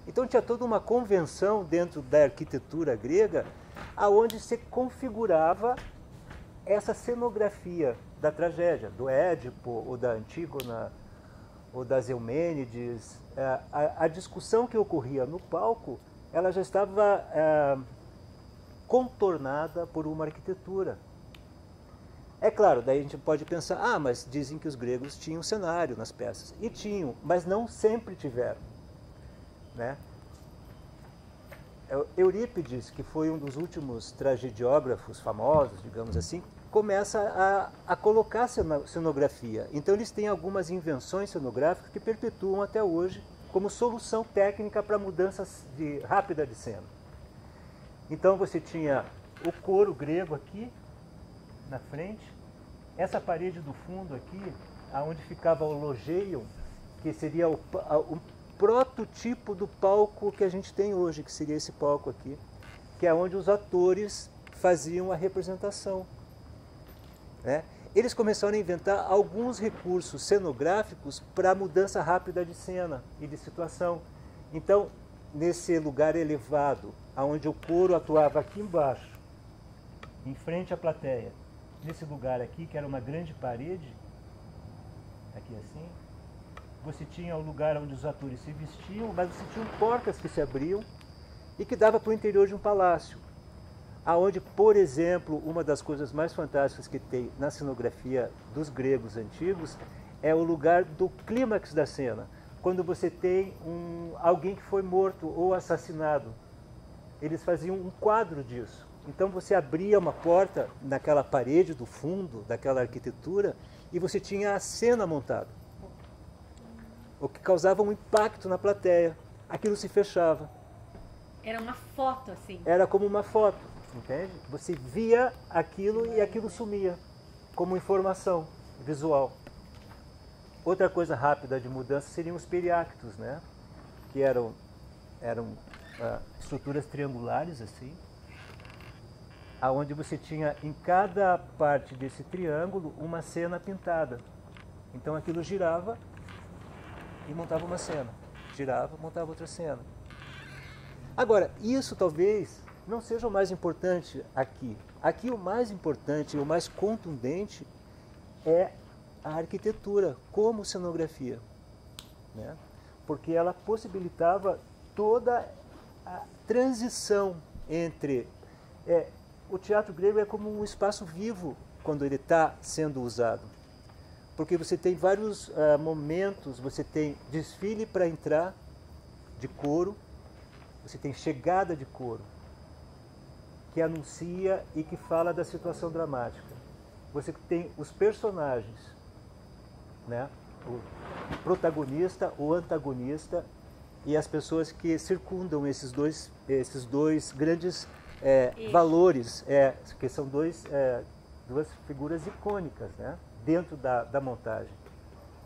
Então tinha toda uma convenção dentro da arquitetura grega, aonde se configurava essa cenografia da tragédia, do Édipo, ou da Antígona, ou das Eumênides. A discussão que ocorria no palco, ela já estava contornada por uma arquitetura. É claro, daí a gente pode pensar, ah, mas dizem que os gregos tinham cenário nas peças. E tinham, mas não sempre tiveram, né? Eurípides, que foi um dos últimos tragediógrafos famosos, digamos assim, começa a colocar cenografia. Então eles têm algumas invenções cenográficas que perpetuam até hoje como solução técnica para mudanças rápida de cena. Então você tinha o coro grego aqui na frente, essa parede do fundo aqui, aonde ficava o logeion, que seria o prototipo do palco que a gente tem hoje, que seria esse palco aqui, que é onde os atores faziam a representação, né? Eles começaram a inventar alguns recursos cenográficos para mudança rápida de cena e de situação. Então, nesse lugar elevado, onde o coro atuava aqui embaixo, em frente à plateia, nesse lugar aqui, que era uma grande parede, aqui assim, você tinha o lugar onde os atores se vestiam, mas você tinha portas que se abriam e que dava para o interior de um palácio. Aonde, por exemplo, uma das coisas mais fantásticas que tem na cenografia dos gregos antigos é o lugar do clímax da cena, quando você tem alguém que foi morto ou assassinado. Eles faziam um quadro disso. Então você abria uma porta naquela parede do fundo, daquela arquitetura, e você tinha a cena montada, o que causava um impacto na plateia. Aquilo se fechava. Era uma foto, assim. Era como uma foto, entende? Você via aquilo e aquilo sumia, como informação visual. Outra coisa rápida de mudança seriam os periactos, né? Que eram estruturas triangulares, assim, aonde você tinha em cada parte desse triângulo uma cena pintada. Então aquilo girava e montava uma cena. Girava, montava outra cena. Agora, isso talvez não seja o mais importante aqui. Aqui o mais importante, o mais contundente é a arquitetura como cenografia, né? Porque ela possibilitava toda a transição entre... o teatro grego é como um espaço vivo quando ele está sendo usado. Porque você tem vários momentos, você tem desfile para entrar de coro, você tem chegada de coro, que anuncia e que fala da situação dramática. Você tem os personagens, né? O protagonista, o antagonista e as pessoas que circundam esses dois grandes valores, que são duas figuras icônicas, né? Dentro da montagem,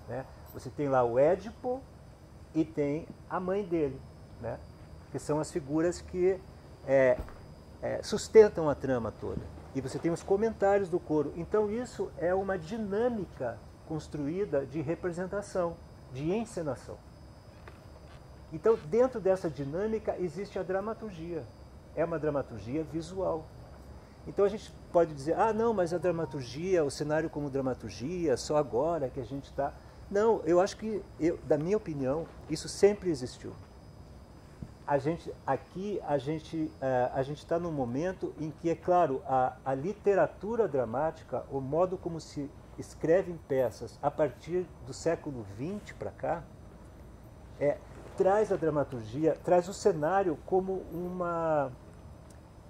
né? Você tem lá o Édipo e tem a mãe dele, né? Que são as figuras que sustentam a trama toda. E você tem os comentários do coro. Então isso é uma dinâmica construída de representação, de encenação. Então dentro dessa dinâmica existe a dramaturgia. É uma dramaturgia visual. Então a gente pode dizer, ah não, mas a dramaturgia, o cenário como dramaturgia, só agora que a gente está... Não, eu acho que, da minha opinião, isso sempre existiu. A gente está num momento em que, é claro, a literatura dramática, o modo como se escrevem peças a partir do século XX para cá, traz a dramaturgia, traz o cenário como uma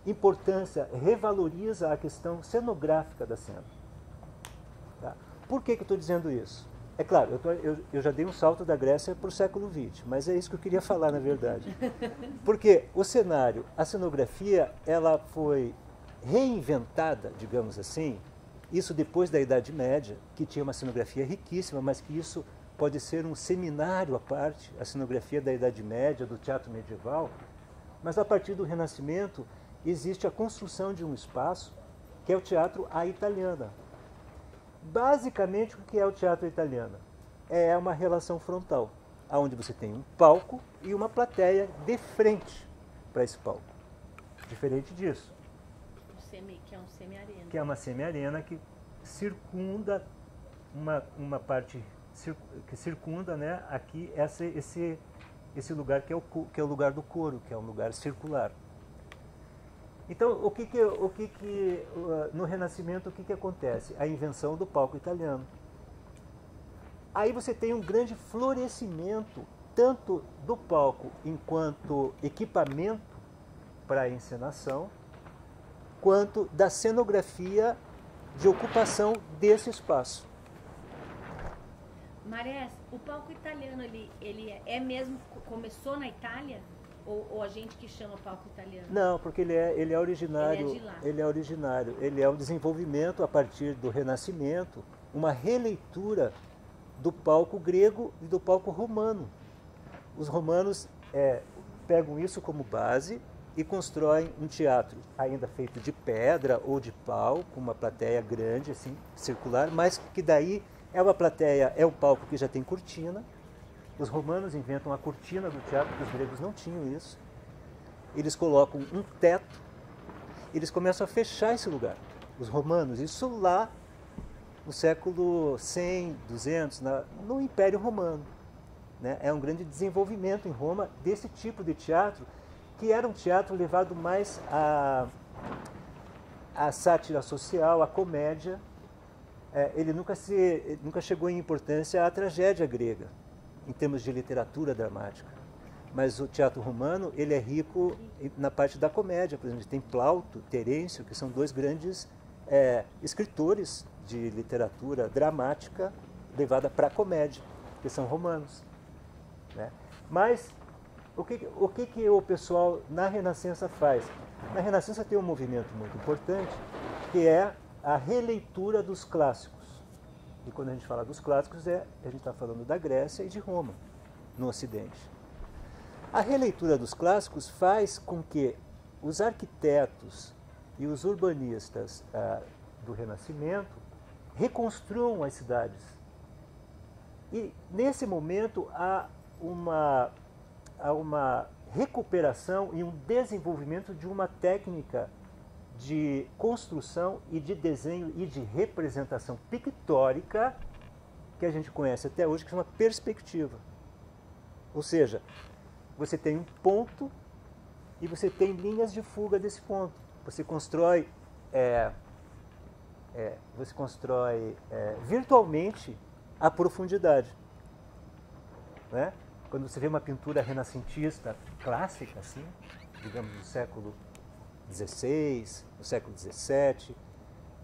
importância, revaloriza a questão cenográfica da cena. Tá? Por que eu estou dizendo isso? É claro, eu já dei um salto da Grécia para o século XX, mas é isso que eu queria falar, na verdade. Porque o cenário, a cenografia, ela foi reinventada, digamos assim, isso depois da Idade Média, que tinha uma cenografia riquíssima, mas que isso pode ser um seminário à parte, a cenografia da Idade Média, do teatro medieval, mas a partir do Renascimento existe a construção de um espaço que é o teatro à italiana. Basicamente, o que é o teatro italiano? É uma relação frontal. onde você tem um palco e uma plateia de frente para esse palco. Diferente disso. Que é um semi-arena. Que é uma semi-arena que circunda uma parte que circunda, né, aqui esse lugar que é o lugar do coro, que é um lugar circular. Então, no Renascimento, o que acontece? A invenção do palco italiano. Aí você tem um grande florescimento, tanto do palco enquanto equipamento para a encenação, quanto da cenografia de ocupação desse espaço. Marés, o palco italiano, ele é mesmo, começou na Itália? Ou a gente que chama palco italiano? Não, porque ele é originário. Ele é de lá. Ele é originário. Ele é um desenvolvimento a partir do Renascimento, uma releitura do palco grego e do palco romano. Os romanos pegam isso como base e constroem um teatro ainda feito de pedra ou de pau, com uma plateia grande, assim, circular, mas que daí é uma plateia, é um palco que já tem cortina. Os romanos inventam a cortina do teatro, porque os gregos não tinham isso. Eles colocam um teto, eles começam a fechar esse lugar. Os romanos, isso lá no século 100, 200, no Império Romano. Né? É um grande desenvolvimento em Roma desse tipo de teatro, que era um teatro levado mais à sátira social, à comédia. Ele nunca chegou em importância à tragédia grega, em termos de literatura dramática. Mas o teatro romano, ele é rico na parte da comédia. Por exemplo, tem Plauto, Terêncio, que são dois grandes escritores de literatura dramática levada para a comédia, que são romanos. Né? Mas o que o pessoal na Renascença faz? Na Renascença tem um movimento muito importante, que é a releitura dos clássicos. E quando a gente fala dos clássicos, a gente está falando da Grécia e de Roma, no Ocidente. A releitura dos clássicos faz com que os arquitetos e os urbanistas do Renascimento reconstruam as cidades. E, nesse momento, há uma recuperação e um desenvolvimento de uma técnica de construção e de desenho e de representação pictórica que a gente conhece até hoje, que chama perspectiva. Ou seja, você tem um ponto e você tem linhas de fuga desse ponto. Você constrói, virtualmente a profundidade. Né? Quando você vê uma pintura renascentista clássica, assim, digamos do século XVI, no século XVII,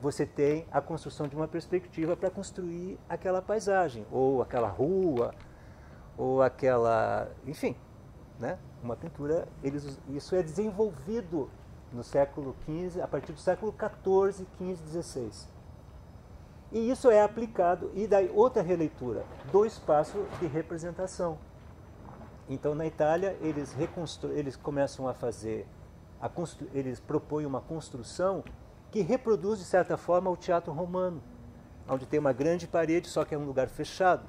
você tem a construção de uma perspectiva para construir aquela paisagem, ou aquela rua, ou aquela... enfim, né? Uma pintura, isso é desenvolvido no século XV, a partir do século XIV, XV, XVI. E isso é aplicado, e daí outra releitura, do espaço de representação. Então, na Itália, eles começam a fazer... eles propõem uma construção que reproduz, de certa forma, o teatro romano, onde tem uma grande parede, só que é um lugar fechado,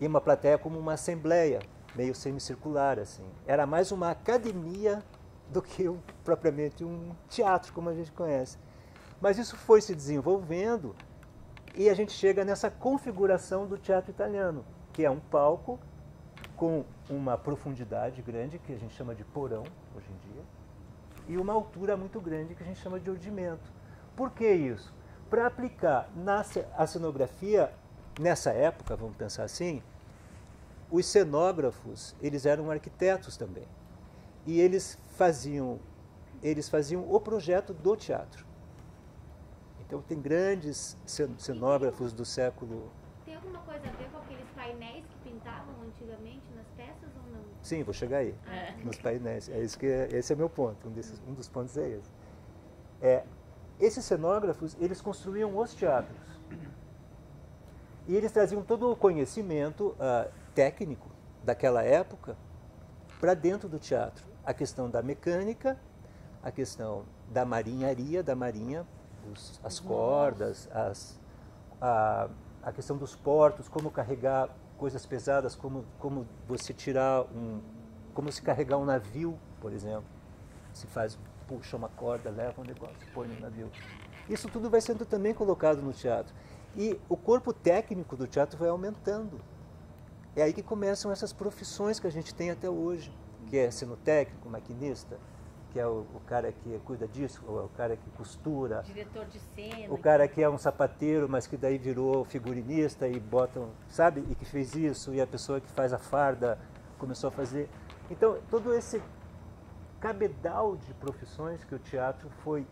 e uma plateia como uma assembleia, meio semicircular, assim. Era mais uma academia do que propriamente um teatro, como a gente conhece. Mas isso foi se desenvolvendo e a gente chega nessa configuração do teatro italiano, que é um palco com uma profundidade grande, que a gente chama de porão, hoje em dia, e uma altura muito grande, que a gente chama de ordimento. Por que isso? Para aplicar a cenografia, nessa época, vamos pensar assim, os cenógrafos, eles eram arquitetos também. E eles faziam o projeto do teatro. Então, tem grandes cenógrafos do século... Tem alguma coisa a ver com aqueles painéis que pintavam antigamente nas peças ou não? Sim, vou chegar aí, nos painéis. Esse é meu ponto, um dos pontos é esse. Esses cenógrafos, eles construíam os teatros. E eles traziam todo o conhecimento técnico daquela época para dentro do teatro. A questão da mecânica, a questão da marinharia, da marinha, as cordas, a questão dos portos, como carregar coisas pesadas, como você tirar como se carregar um navio, por exemplo. Se puxa uma corda, leva um negócio, põe no navio. Isso tudo vai sendo também colocado no teatro. E o corpo técnico do teatro vai aumentando. É aí que começam essas profissões que a gente tem até hoje, que é cenotécnico, maquinista, que é o cara que cuida disso, ou é o cara que costura. Diretor de cena. O cara que é um sapateiro, mas que daí virou figurinista e botam, sabe? E que fez isso, e a pessoa que faz a farda começou a fazer. Então, todo esse cabedal de profissões que o teatro foi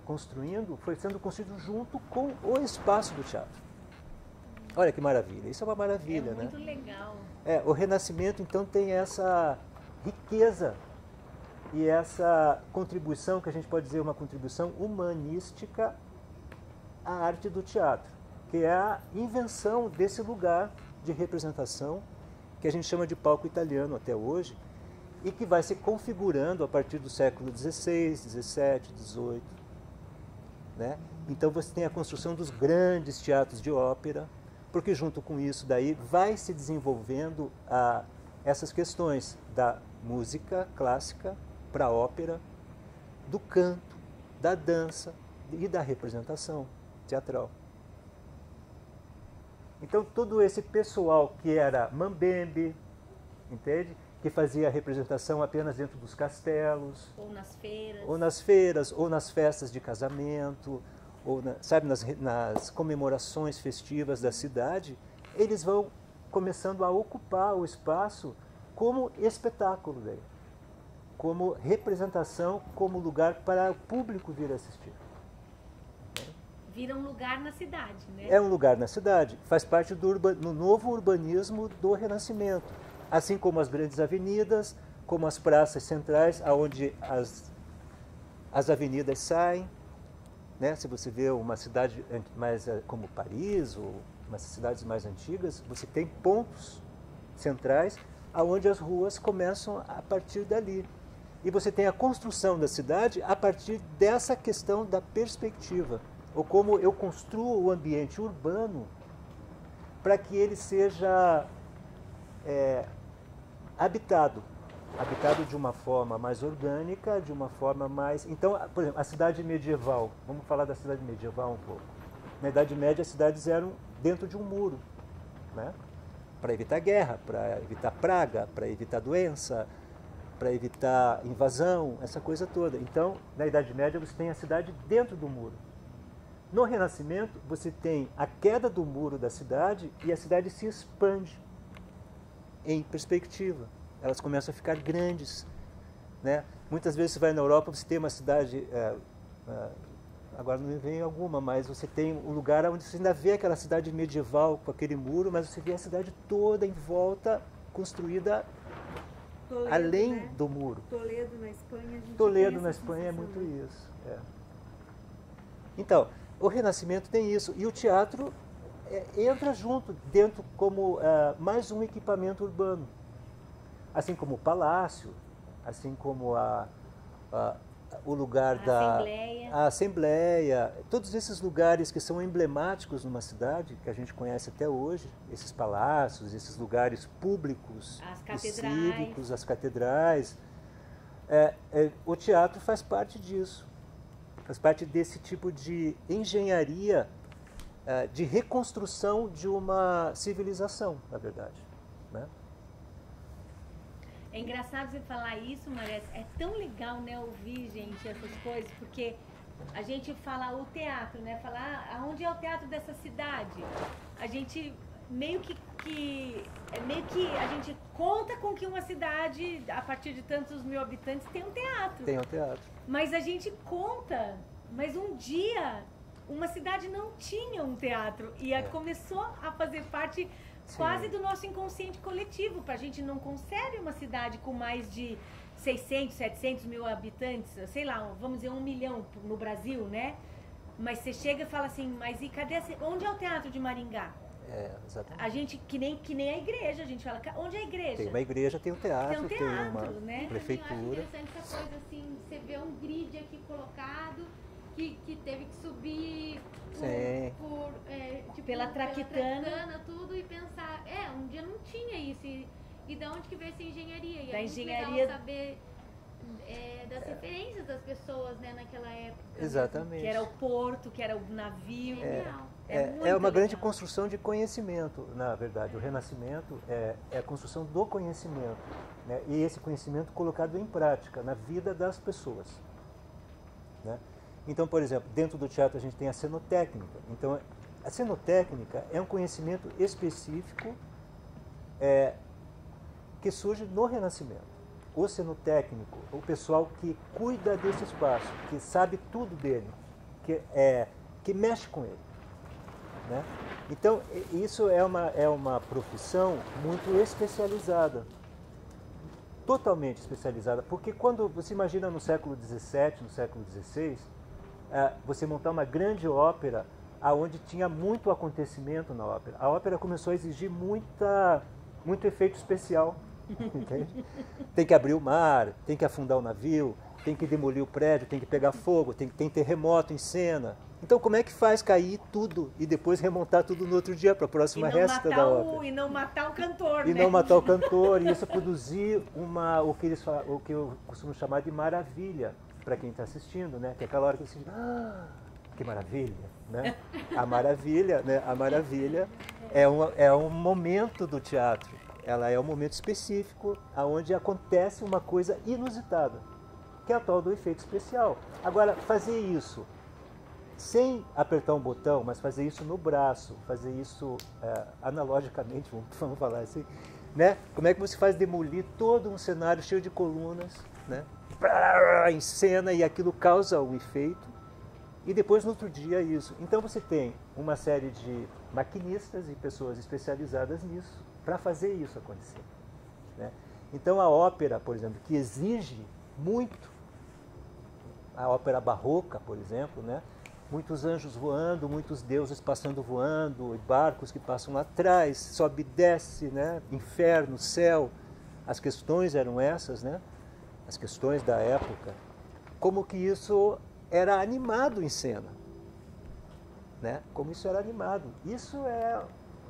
construindo, foi sendo construído junto com o espaço do teatro. Olha que maravilha, isso é uma maravilha, né? É muito legal. O Renascimento, então, tem essa riqueza e essa contribuição, que a gente pode dizer uma contribuição humanística à arte do teatro, que é a invenção desse lugar de representação que a gente chama de palco italiano até hoje, e que vai se configurando a partir do século XVI, XVII, XVIII. Né? Então você tem a construção dos grandes teatros de ópera, porque junto com isso daí vai se desenvolvendo essas questões da música clássica para a ópera, do canto, da dança e da representação teatral. Então todo esse pessoal que era mambembe, entende? Que fazia a representação apenas dentro dos castelos. Ou nas feiras. Ou nas festas de casamento, ou sabe, nas comemorações festivas da cidade, eles vão começando a ocupar o espaço como espetáculo daí, como representação, como lugar para o público vir assistir. Vira um lugar na cidade, né? É um lugar na cidade, faz parte do novo urbanismo do Renascimento. Assim como as grandes avenidas, como as praças centrais, onde as avenidas saem. Né? Se você vê uma cidade mais como Paris, ou umas cidades mais antigas, você tem pontos centrais, onde as ruas começam a partir dali. E você tem a construção da cidade a partir dessa questão da perspectiva, ou como eu construo o ambiente urbano para que ele seja habitado de uma forma mais orgânica, de uma forma mais... Então, por exemplo, a cidade medieval, vamos falar da cidade medieval um pouco. Na Idade Média, as cidades eram dentro de um muro, né? Para evitar guerra, para evitar praga, para evitar doença, para evitar invasão, essa coisa toda. Então, na Idade Média, você tem a cidade dentro do muro. No Renascimento, você tem a queda do muro da cidade e a cidade se expande em perspectiva. Elas começam a ficar grandes. Né? Muitas vezes você vai na Europa, você tem uma cidade, agora não me vem alguma, mas você tem um lugar onde você ainda vê aquela cidade medieval com aquele muro, mas você vê a cidade toda em volta, construída Toledo, além né? do muro. Toledo na Espanha, a gente Toledo tem na essa Espanha é sensação, muito né? isso. Então, o Renascimento tem isso. E o teatro entra junto, dentro como mais um equipamento urbano. Assim como o palácio, assim como o lugar a Assembleia, todos esses lugares que são emblemáticos numa cidade, que a gente conhece até hoje, esses palácios, esses lugares públicos, as cívicos, as catedrais. O teatro faz parte disso, faz parte desse tipo de engenharia, de reconstrução de uma civilização, na verdade. Né? É engraçado você falar isso, Maria. É tão legal, né, ouvir, gente, essas coisas, porque a gente fala o teatro, né? Falar aonde é o teatro dessa cidade. A gente meio que a gente conta com que uma cidade, a partir de tantos mil habitantes, tem um teatro. Tem um teatro. Mas a gente conta, mas um dia uma cidade não tinha um teatro e começou a fazer parte quase do nosso inconsciente coletivo. A gente não concebe uma cidade com mais de 600, 700 mil habitantes, sei lá, vamos dizer 1 milhão no Brasil, né? Mas você chega e fala assim, mas e cadê, onde é o teatro de Maringá? Exatamente. A gente, que nem a igreja, a gente fala, onde é a igreja? Tem uma igreja, tem um teatro, tem uma né? prefeitura. Eu acho interessante essa coisa assim, você vê um grid aqui colocado que teve que subir pela Traquitana, tudo, e pensar, um dia não tinha isso, e da onde que veio essa engenharia? E da é engenharia muito legal saber das referências das pessoas, né, naquela época. Exatamente. Que era o porto, que era o navio. É uma grande construção de conhecimento, na verdade. O Renascimento é a construção do conhecimento, né? E esse conhecimento colocado em prática na vida das pessoas, né? Então, por exemplo, dentro do teatro a gente tem a cenotécnica. Então, a cenotécnica é um conhecimento específico que surge no Renascimento. O cenotécnico, o pessoal que cuida desse espaço, que sabe tudo dele, que mexe com ele, né? Então, isso é uma profissão muito especializada, totalmente especializada, porque quando você imagina no século XVII, no século XVI, você montar uma grande ópera onde tinha muito acontecimento na ópera. A ópera começou a exigir muito efeito especial. Entende? Tem que abrir o mar, tem que afundar o navio, tem que demolir o prédio, tem que pegar fogo, tem terremoto em cena. Então como é que faz cair tudo e depois remontar tudo no outro dia para a próxima récita da ópera? E não matar o cantor, e né? não matar o cantor, e isso produzir o que eu costumo chamar de maravilha para quem está assistindo, né? Que é aquela hora que você diz, que maravilha, né? A maravilha, né? A maravilha é um momento do teatro. Ela é um momento específico onde acontece uma coisa inusitada, que é a tal do efeito especial. Agora, fazer isso sem apertar um botão, mas fazer isso no braço, fazer isso analogicamente, vamos falar assim, né? Como é que você faz demolir todo um cenário cheio de colunas, né? Em cena, e aquilo causa um efeito, e depois no outro dia isso. Então você tem uma série de maquinistas e pessoas especializadas nisso, para fazer isso acontecer, né? Então a ópera, por exemplo, que exige muito, a ópera barroca, por exemplo, né? Muitos anjos voando, muitos deuses passando voando, barcos que passam lá atrás, sobe e desce, né? Inferno, céu, as questões eram essas, né? As questões da época, como que isso era animado em cena, né? Como isso era animado. Isso é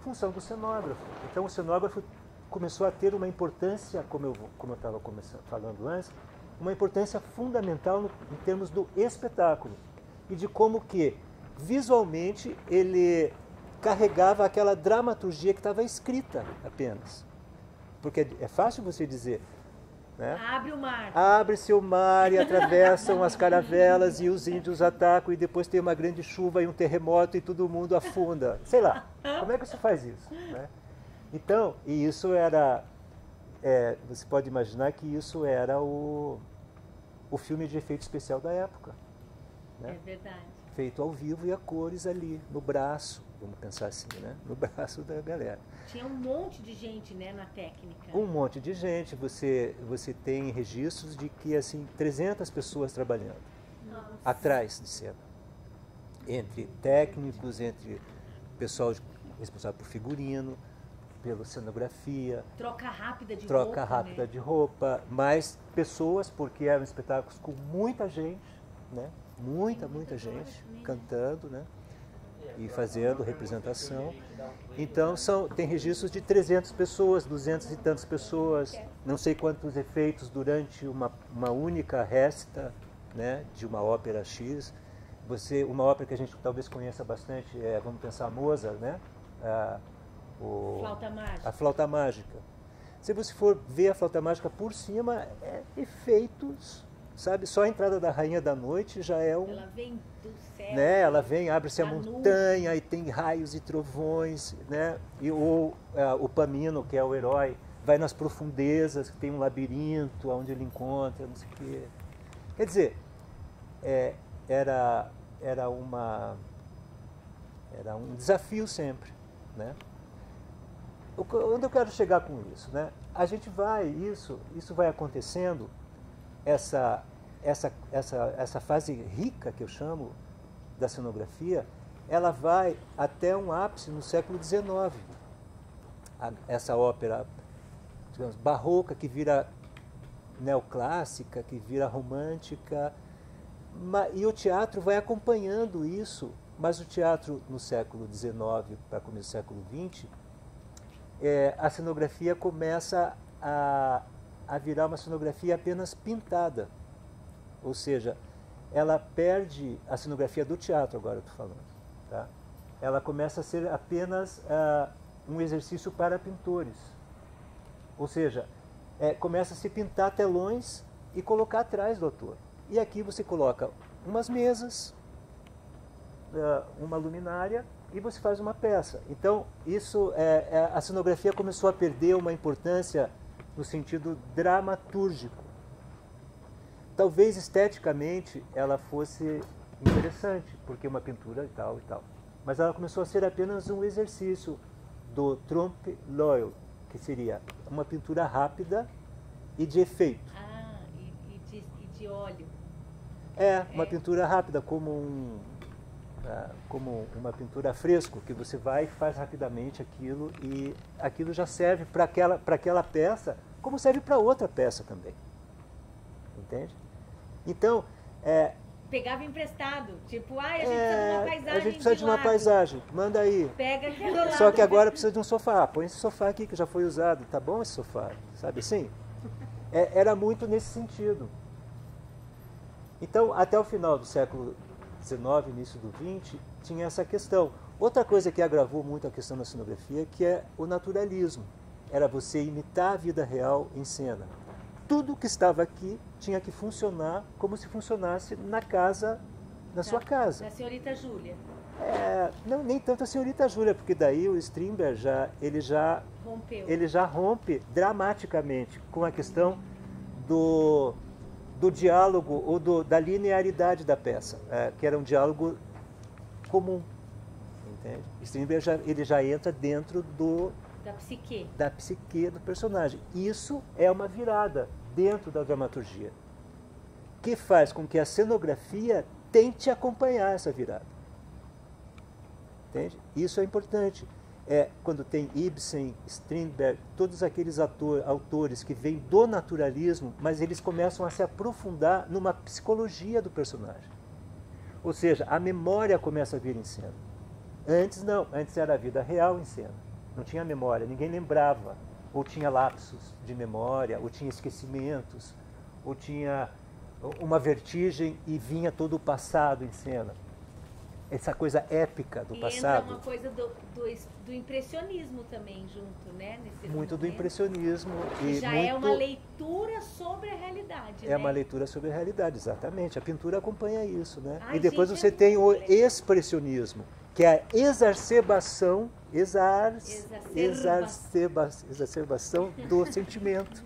função do cenógrafo. Então o cenógrafo começou a ter uma importância, como eu estava falando antes, uma importância fundamental em termos do espetáculo e de como que visualmente ele carregava aquela dramaturgia que estava escrita apenas. Porque é fácil você dizer, né? Abre o mar. Abre-se o mar e atravessam as caravelas e os índios atacam e depois tem uma grande chuva e um terremoto e todo mundo afunda. Sei lá, como é que você faz isso, né? Então, e isso era, você pode imaginar que isso era o filme de efeito especial da época, né? É verdade. Feito ao vivo e a cores ali, no braço, vamos pensar assim, né? No braço da galera. Tinha um monte de gente, né, na técnica. Um monte de gente, você tem registros de que, assim, 300 pessoas trabalhando. Nossa. Atrás de cena. Entre técnicos, entre pessoal responsável por figurino, pela cenografia. Troca rápida de troca roupa, rápida né? de roupa, mais pessoas, porque eram espetáculos com muita gente, né? Muita gente cantando, né? E fazendo representação. Então tem registros de 300 pessoas, 200 e tantas pessoas, não sei quantos efeitos durante uma única récita, né, de uma ópera X. Uma ópera que a gente talvez conheça bastante, vamos pensar Mozart, né? Flauta mágica. A flauta mágica. Se você for ver a flauta mágica por cima, efeitos, sabe? Só a entrada da Rainha da Noite já é um... Ela vem do céu. Né? Ela vem, abre-se a montanha nuvem. E tem raios e trovões, né? O Pamino, que é o herói, vai nas profundezas, que tem um labirinto onde ele encontra, não sei o quê. Quer dizer, era um desafio sempre, né? Onde eu quero chegar com isso, né? A gente isso vai acontecendo, essa fase rica que eu chamo da cenografia, ela vai até um ápice no século XIX. Essa ópera, digamos, barroca que vira neoclássica, que vira romântica, E o teatro vai acompanhando isso, mas o teatro no século XIX para começo do século XX, a cenografia começa a virar uma cenografia apenas pintada. Ou seja, ela perde a cenografia do teatro, agora eu estou falando. Tá? Ela começa a ser apenas um exercício para pintores. Ou seja, começa a se pintar telões e colocar atrás do ator. E aqui você coloca umas mesas, uma luminária e você faz uma peça. Então, a cenografia começou a perder uma importância no sentido dramatúrgico. Talvez esteticamente ela fosse interessante, porque uma pintura e tal e tal. Mas ela começou a ser apenas um exercício do trompe-l'œil, que seria uma pintura rápida e de efeito. E de óleo. Uma pintura rápida, como uma pintura a fresco, que você vai e faz rapidamente aquilo, e aquilo já serve para aquela peça, como serve para outra peça também. Entende? Então, pegava emprestado, tipo, a gente precisa de uma paisagem. A gente precisa de uma paisagem, manda aí. Pega aqui do lado. Só que agora precisa de um sofá. Põe esse sofá aqui que já foi usado. Tá bom esse sofá? Sabe assim? Era muito nesse sentido. Então, até o final do século XIX, início do XX, tinha essa questão. Outra coisa que agravou muito a questão da cenografia, que é o naturalismo. Era você imitar a vida real em cena. Tudo que estava aqui tinha que funcionar como se funcionasse na sua casa. Da senhorita Júlia. Não, nem tanto a senhorita Júlia, porque daí o Strindberg ele já rompe dramaticamente com a questão do diálogo ou da linearidade da peça, que era um diálogo comum. Entende? Strindberg ele já entra dentro da psique do personagem. Isso é uma virada dentro da dramaturgia, que faz com que a cenografia tente acompanhar essa virada. Entende? Isso é importante. Quando tem Ibsen, Strindberg, todos aqueles autores que vêm do naturalismo, mas eles começam a se aprofundar numa psicologia do personagem. Ou seja, a memória começa a vir em cena. Antes não, antes era a vida real em cena. Não tinha memória, ninguém lembrava. Ou tinha lapsos de memória, ou tinha esquecimentos, ou tinha uma vertigem e vinha todo o passado em cena. Essa coisa épica do passado. Entra uma coisa do impressionismo também junto, né? Muito do impressionismo. E já é uma leitura sobre a realidade, É uma leitura sobre a realidade, exatamente. A pintura acompanha isso, né? Ai, e depois gente, você tem o expressionismo, que é a exacerbação do sentimento.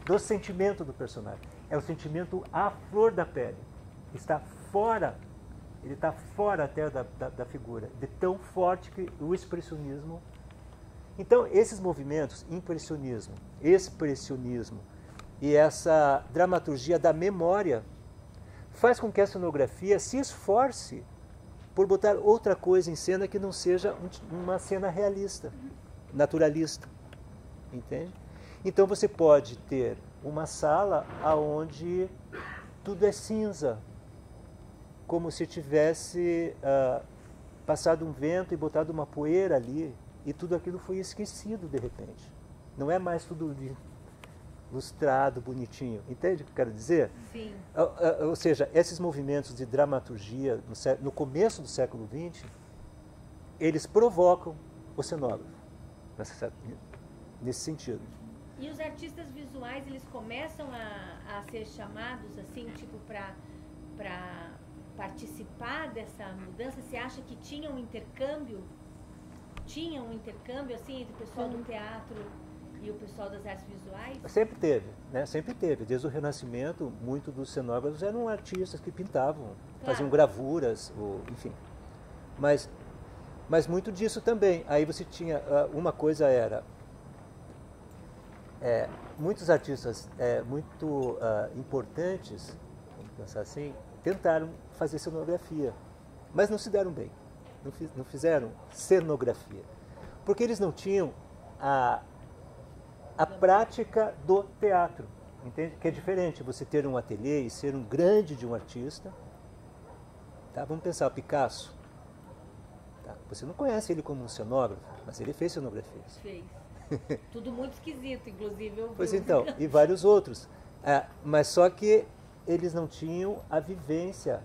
Do sentimento do personagem. É o sentimento à flor da pele. Está fora. Ele está fora até da figura, de tão forte que o expressionismo... Então, esses movimentos, impressionismo, expressionismo e essa dramaturgia da memória, faz com que a cenografia se esforce por botar outra coisa em cena que não seja uma cena realista, naturalista. Entende? Então, você pode ter uma sala onde tudo é cinza, como se tivesse passado um vento e botado uma poeira ali, e tudo aquilo foi esquecido de repente. Não é mais tudo lustrado, bonitinho. Entende o que eu quero dizer? Sim. Ou seja, esses movimentos de dramaturgia no começo do século XX, eles provocam o cenógrafo, nesse sentido. E os artistas visuais, eles começam a ser chamados, assim, tipo, para participar dessa mudança? Você acha que tinha um intercâmbio? Tinha um intercâmbio, assim, entre o pessoal do teatro e o pessoal das artes visuais? Sempre teve, né? Sempre teve. Desde o Renascimento, muitos dos cenógrafos eram artistas que pintavam, faziam gravuras, enfim. Mas muito disso também. Aí você tinha, uma coisa era, muitos artistas muito importantes, vamos pensar assim, tentaram fazer cenografia, mas não se deram bem, não fizeram cenografia, porque eles não tinham a prática do teatro, entende? Que é diferente você ter um ateliê e ser um grande de um artista, Tá? Vamos pensar, o Picasso. Tá? Você não conhece ele como um cenógrafo, mas ele fez cenografias. Fez. Tudo muito esquisito, inclusive. Eu Pois vi então, e vários outros. Mas só que eles não tinham a vivência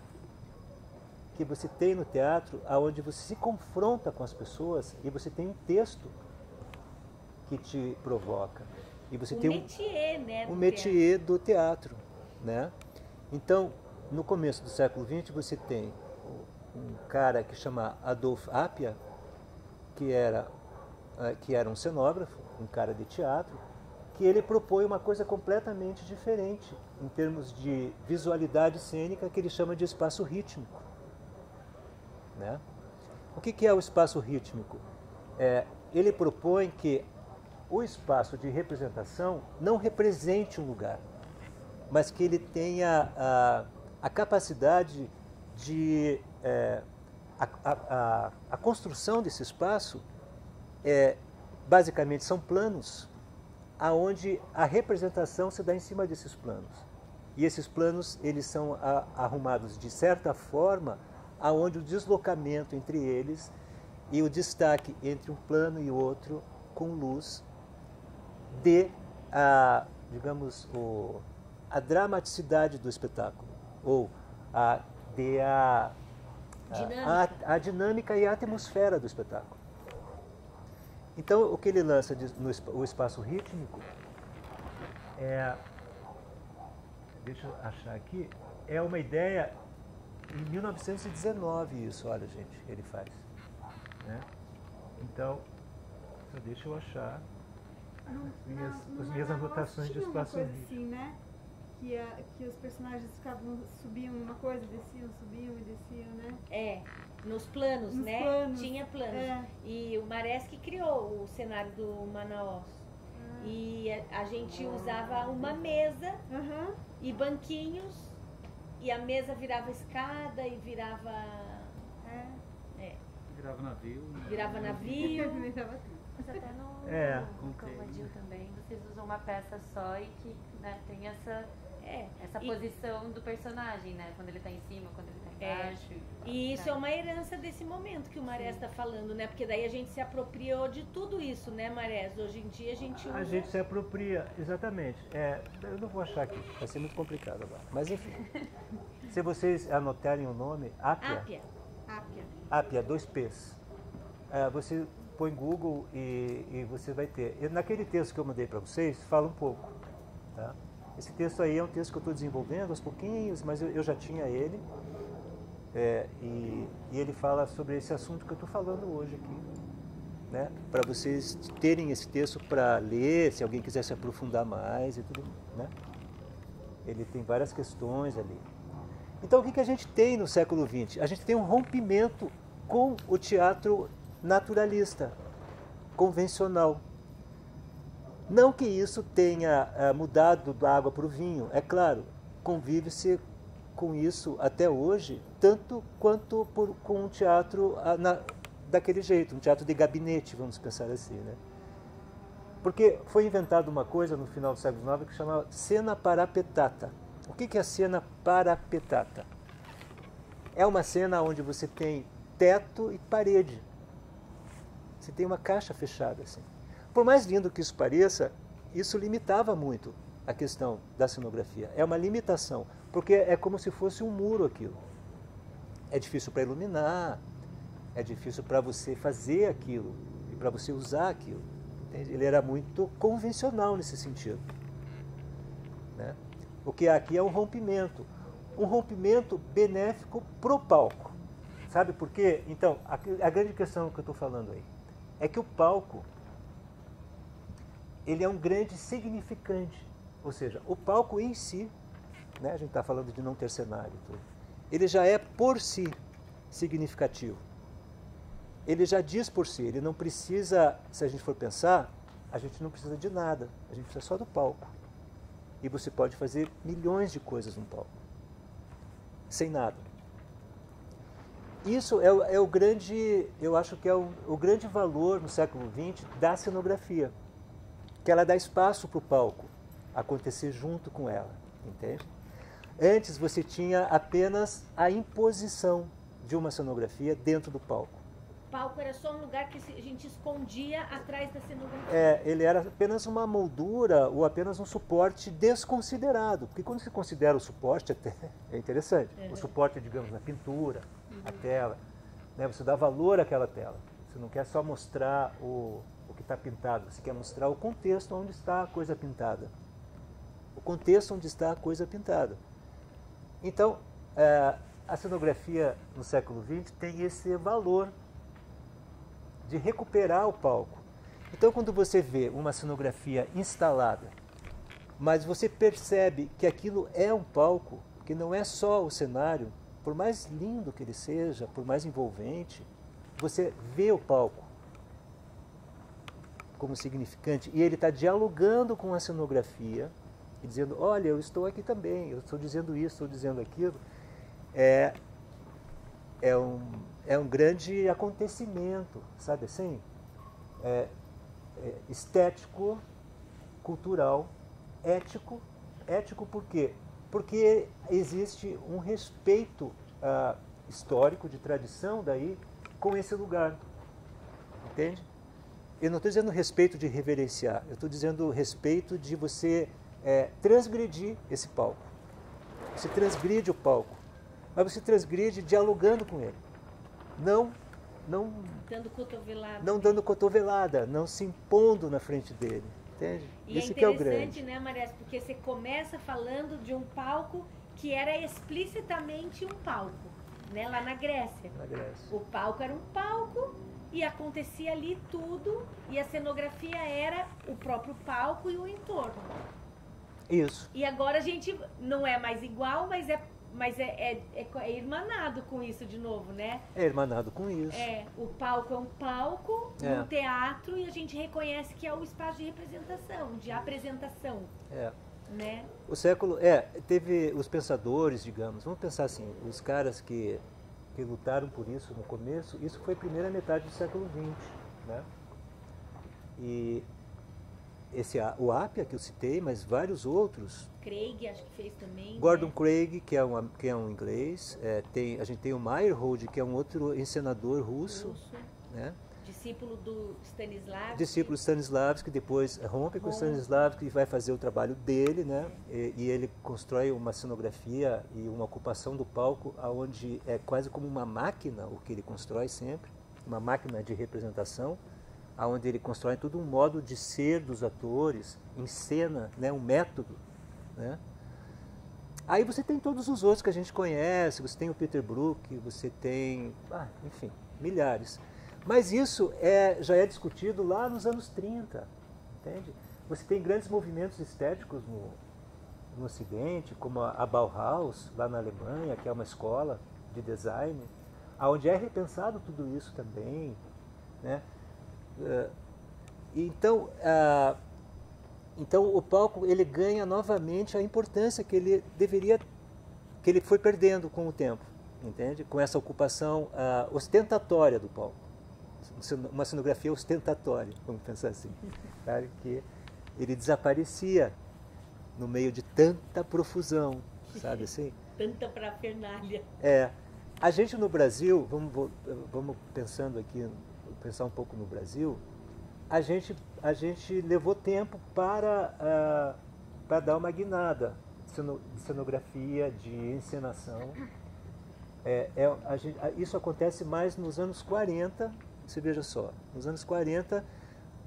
que você tem no teatro, onde você se confronta com as pessoas e você tem um texto que te provoca. E você tem métier, né, um métier do teatro, né? Então, no começo do século XX, você tem um cara que chama Adolf Appia, que era um cenógrafo, um cara de teatro, que ele propõe uma coisa completamente diferente em termos de visualidade cênica, que ele chama de espaço rítmico. Né? O que é o espaço rítmico? Ele propõe que o espaço de representação não represente um lugar, mas que ele tenha a capacidade de... a construção desse espaço, basicamente, são planos, aonde a representação se dá em cima desses planos. E esses planos, eles são arrumados de certa forma, aonde o deslocamento entre eles e o destaque entre um plano e outro, com luz, digamos, a dramaticidade do espetáculo, ou a dinâmica e a atmosfera do espetáculo. Então, o que ele lança no espaço rítmico deixa eu achar aqui, é uma ideia em 1919 isso, olha gente, ele faz. Né? Então, só deixa eu achar as minhas anotações de espaço rítmico. Assim, né? Que os personagens subiam numa coisa, desciam, subiam e desciam, né? Nos planos, nos né? Planos. Tinha planos. E o Mareschi criou o cenário do Manaus. E a gente usava uma mesa e banquinhos, e a mesa virava escada e virava... Virava navio. Virava navio. Mas até no Cromagil também, vocês usam uma peça só e que, né, tem essa posição do personagem, né? Quando ele está em cima, quando ele está embaixo. E isso é uma herança desse momento que o Marés está falando, né? Porque daí a gente se apropriou de tudo isso, né, Marés? Hoje em dia a gente usa... A gente se apropria, exatamente. Eu não vou achar aqui, vai ser muito complicado agora. Mas enfim, se vocês anotarem o nome, Appia, 2 P's. Você põe Google e você vai ter. Naquele texto que eu mandei para vocês, fala um pouco. Tá? Esse texto aí é um texto que eu estou desenvolvendo aos pouquinhos, mas eu já tinha ele. E ele fala sobre esse assunto que eu estou falando hoje aqui. Né? Para vocês terem esse texto para ler, se alguém quiser se aprofundar mais e tudo. Né? Ele tem várias questões ali. Então, o que a gente tem no século XX? A gente tem um rompimento com o teatro naturalista, convencional. Não que isso tenha mudado da água para o vinho, é claro, convive-se com isso até hoje, tanto quanto com um teatro daquele jeito, um teatro de gabinete, vamos pensar assim, né? Porque foi inventada uma coisa no final do século XIX que chama cena parapetata. O que é a cena parapetata? É uma cena onde você tem teto e parede. Você tem uma caixa fechada assim. Por mais lindo que isso pareça, isso limitava muito a questão da cenografia. É uma limitação, porque é como se fosse um muro aquilo. É difícil para iluminar, é difícil para você fazer aquilo e para você usar aquilo. Entende? Ele era muito convencional nesse sentido. Né? O que aqui é um rompimento benéfico pro palco. Sabe por quê? Então, a grande questão que eu estou falando aí é que o palco, ele é um grande significante. Ou seja, o palco em si, né, a gente está falando de não ter cenário e tudo, ele já é por si significativo. Ele já diz por si, ele não precisa, se a gente for pensar, a gente não precisa de nada, a gente precisa só do palco. E você pode fazer milhões de coisas no palco, sem nada. Isso é o grande, eu acho que é o grande valor no século XX da cenografia, que ela dá espaço para o palco acontecer junto com ela, entende? Antes você tinha apenas a imposição de uma cenografia dentro do palco. O palco era só um lugar que a gente escondia atrás da cenografia. Ele era apenas uma moldura ou apenas um suporte desconsiderado. Porque quando se considera o suporte, até é interessante. O suporte, digamos, na pintura, a tela, né? Você dá valor àquela tela. Você não quer só mostrar o que está pintado, você quer mostrar o contexto onde está a coisa pintada. O contexto onde está a coisa pintada. Então, a cenografia no século XX tem esse valor de recuperar o palco. Então, quando você vê uma cenografia instalada, mas você percebe que aquilo é um palco, que não é só o cenário, por mais lindo que ele seja, por mais envolvente, você vê o palco como significante e ele está dialogando com a cenografia e dizendo, olha, eu estou aqui também, eu estou dizendo isso, estou dizendo aquilo. É um grande acontecimento, sabe assim? Estético, cultural, ético. Ético por quê? Porque existe um respeito histórico, de tradição daí, com esse lugar. Entende? Eu não estou dizendo respeito de reverenciar, eu estou dizendo respeito de você transgredir esse palco. Você transgride o palco, mas você transgride dialogando com ele. Não dando cotovelada, não se impondo na frente dele. Entende? E esse é que é o grande. interessante, né, Marés? Porque você começa falando de um palco que era explicitamente um palco, né, lá na Grécia. O palco era um palco e acontecia ali tudo, e a cenografia era o próprio palco e o entorno. Isso. E agora a gente não é mais igual, mas é irmanado com isso de novo, né? É irmanado com isso. O palco é um palco, um teatro, e a gente reconhece que é o espaço de representação, de apresentação. Né? O século, teve os pensadores, digamos, vamos pensar assim, os caras que lutaram por isso no começo, isso foi a primeira metade do século XX, né? E o Appiah, que eu citei, mas vários outros. Craig, acho que fez também. Gordon né? Craig, que é um inglês. A gente tem o Meyerhold, que é um outro encenador russo. Né? Discípulo do Stanislavski. Discípulo do Stanislavski, que depois rompe com o Stanislavski e vai fazer o trabalho dele, né? E ele constrói uma cenografia e uma ocupação do palco onde é quase como uma máquina, o que ele constrói sempre, uma máquina de representação, onde ele constrói todo um modo de ser dos atores, em cena, né? Um método. Né? Aí você tem todos os outros que a gente conhece, você tem o Peter Brook, você tem, enfim, milhares. Mas isso já é discutido lá nos anos 30, entende? Você tem grandes movimentos estéticos no Ocidente, como a Bauhaus, lá na Alemanha, que é uma escola de design, onde é repensado tudo isso também, né? Então o palco ele ganha novamente a importância que ele foi perdendo com o tempo, entende? Com essa ocupação ostentatória do palco, uma cenografia ostentatória, vamos pensar assim, sabe? Que ele desaparecia no meio de tanta profusão, sabe assim? Tanta parafernália. A gente no Brasil, vamos pensando aqui, pensar um pouco no Brasil, a gente levou tempo para dar uma guinada de cenografia, de encenação. Isso acontece mais nos anos 40, você veja só, nos anos 40,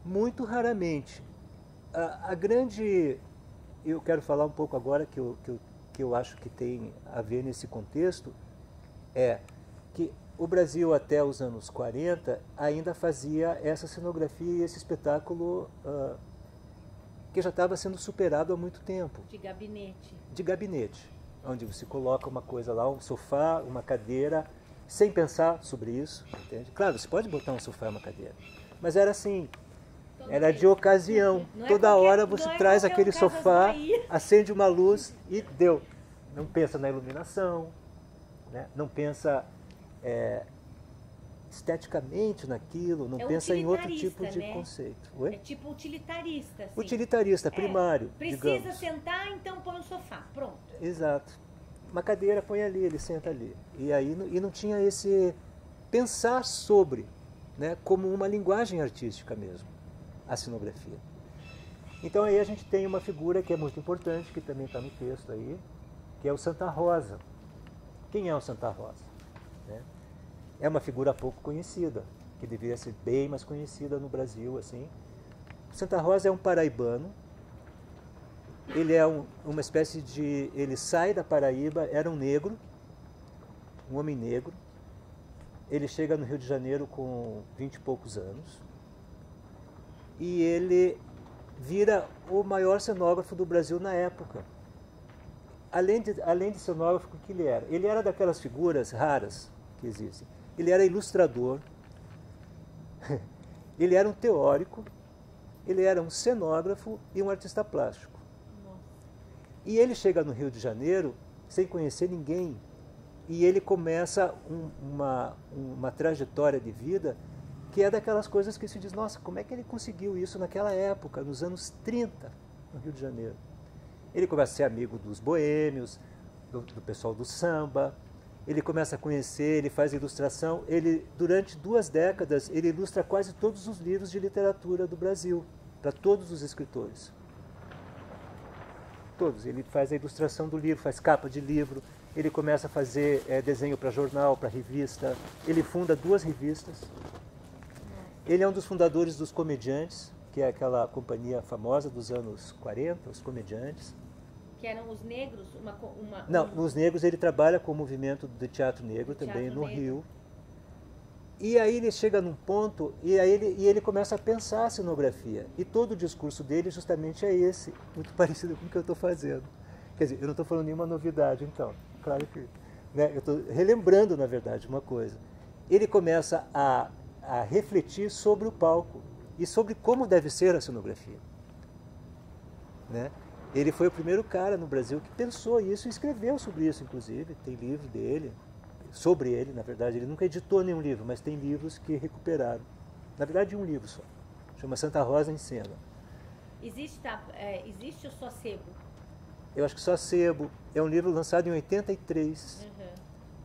muito raramente. Eu quero falar um pouco agora que eu acho que tem a ver nesse contexto, que o Brasil, até os anos 40, ainda fazia essa cenografia e esse espetáculo que já estava sendo superado há muito tempo. De gabinete. De gabinete, onde você coloca uma coisa lá, um sofá, uma cadeira, sem pensar sobre isso, entende? Claro, você pode botar um sofá e uma cadeira, mas era assim, era de ocasião. Toda hora você traz aquele sofá, acende uma luz e deu. Não pensa na iluminação, né? Não pensa esteticamente naquilo, não pensa em outro tipo de conceito. É tipo utilitarista. Assim. Utilitarista, primário. Precisa sentar, então põe um sofá, pronto. Exato. uma cadeira, põe ali, ele senta ali. E aí não tinha esse pensar sobre, né, como uma linguagem artística mesmo, a cenografia. Então aí a gente tem uma figura que é muito importante, que também está no texto aí, que é o Santa Rosa. Quem é o Santa Rosa? Né? É uma figura pouco conhecida, que deveria ser bem mais conhecida no Brasil, assim. Santa Rosa é um paraibano. Ele é uma espécie de... Ele sai da Paraíba, era um negro, um homem negro. Ele chega no Rio de Janeiro com 20 e poucos anos. E ele vira o maior cenógrafo do Brasil na época. Além de cenógrafo, o que ele era? Ele era daquelas figuras raras que existem. Ele era ilustrador, ele era um teórico, ele era um cenógrafo e um artista plástico. E ele chega no Rio de Janeiro sem conhecer ninguém. E ele começa uma trajetória de vida que é daquelas coisas que se diz, nossa, como é que ele conseguiu isso naquela época, nos anos 30, no Rio de Janeiro? Ele começa a ser amigo dos boêmios, do pessoal do samba, ele começa a conhecer, ele faz ilustração. Ele, durante 2 décadas, ele ilustra quase todos os livros de literatura do Brasil, para todos os escritores. Todos. Ele faz a ilustração do livro, faz capa de livro, ele começa a fazer desenho para jornal, para revista, ele funda 2 revistas. Ele é um dos fundadores dos Comediantes, que é aquela companhia famosa dos anos 40, os Comediantes. Que eram os negros? Não, nos negros ele trabalha com o movimento do teatro negro também no Rio. E aí ele chega num ponto, e ele começa a pensar a cenografia. E todo o discurso dele justamente é esse, muito parecido com o que eu estou fazendo. Quer dizer, eu não estou falando nenhuma novidade, então. Claro que... Né, eu estou relembrando, na verdade, uma coisa. Ele começa a refletir sobre o palco e sobre como deve ser a cenografia. Né? Ele foi o primeiro cara no Brasil que pensou isso e escreveu sobre isso, inclusive. Tem livro dele, sobre ele, na verdade. Ele nunca editou nenhum livro, mas tem livros que recuperaram. Na verdade, um livro só. Chama Santa Rosa em Cena. Existe o Sossego? Eu acho que Sossego é um livro lançado em 83,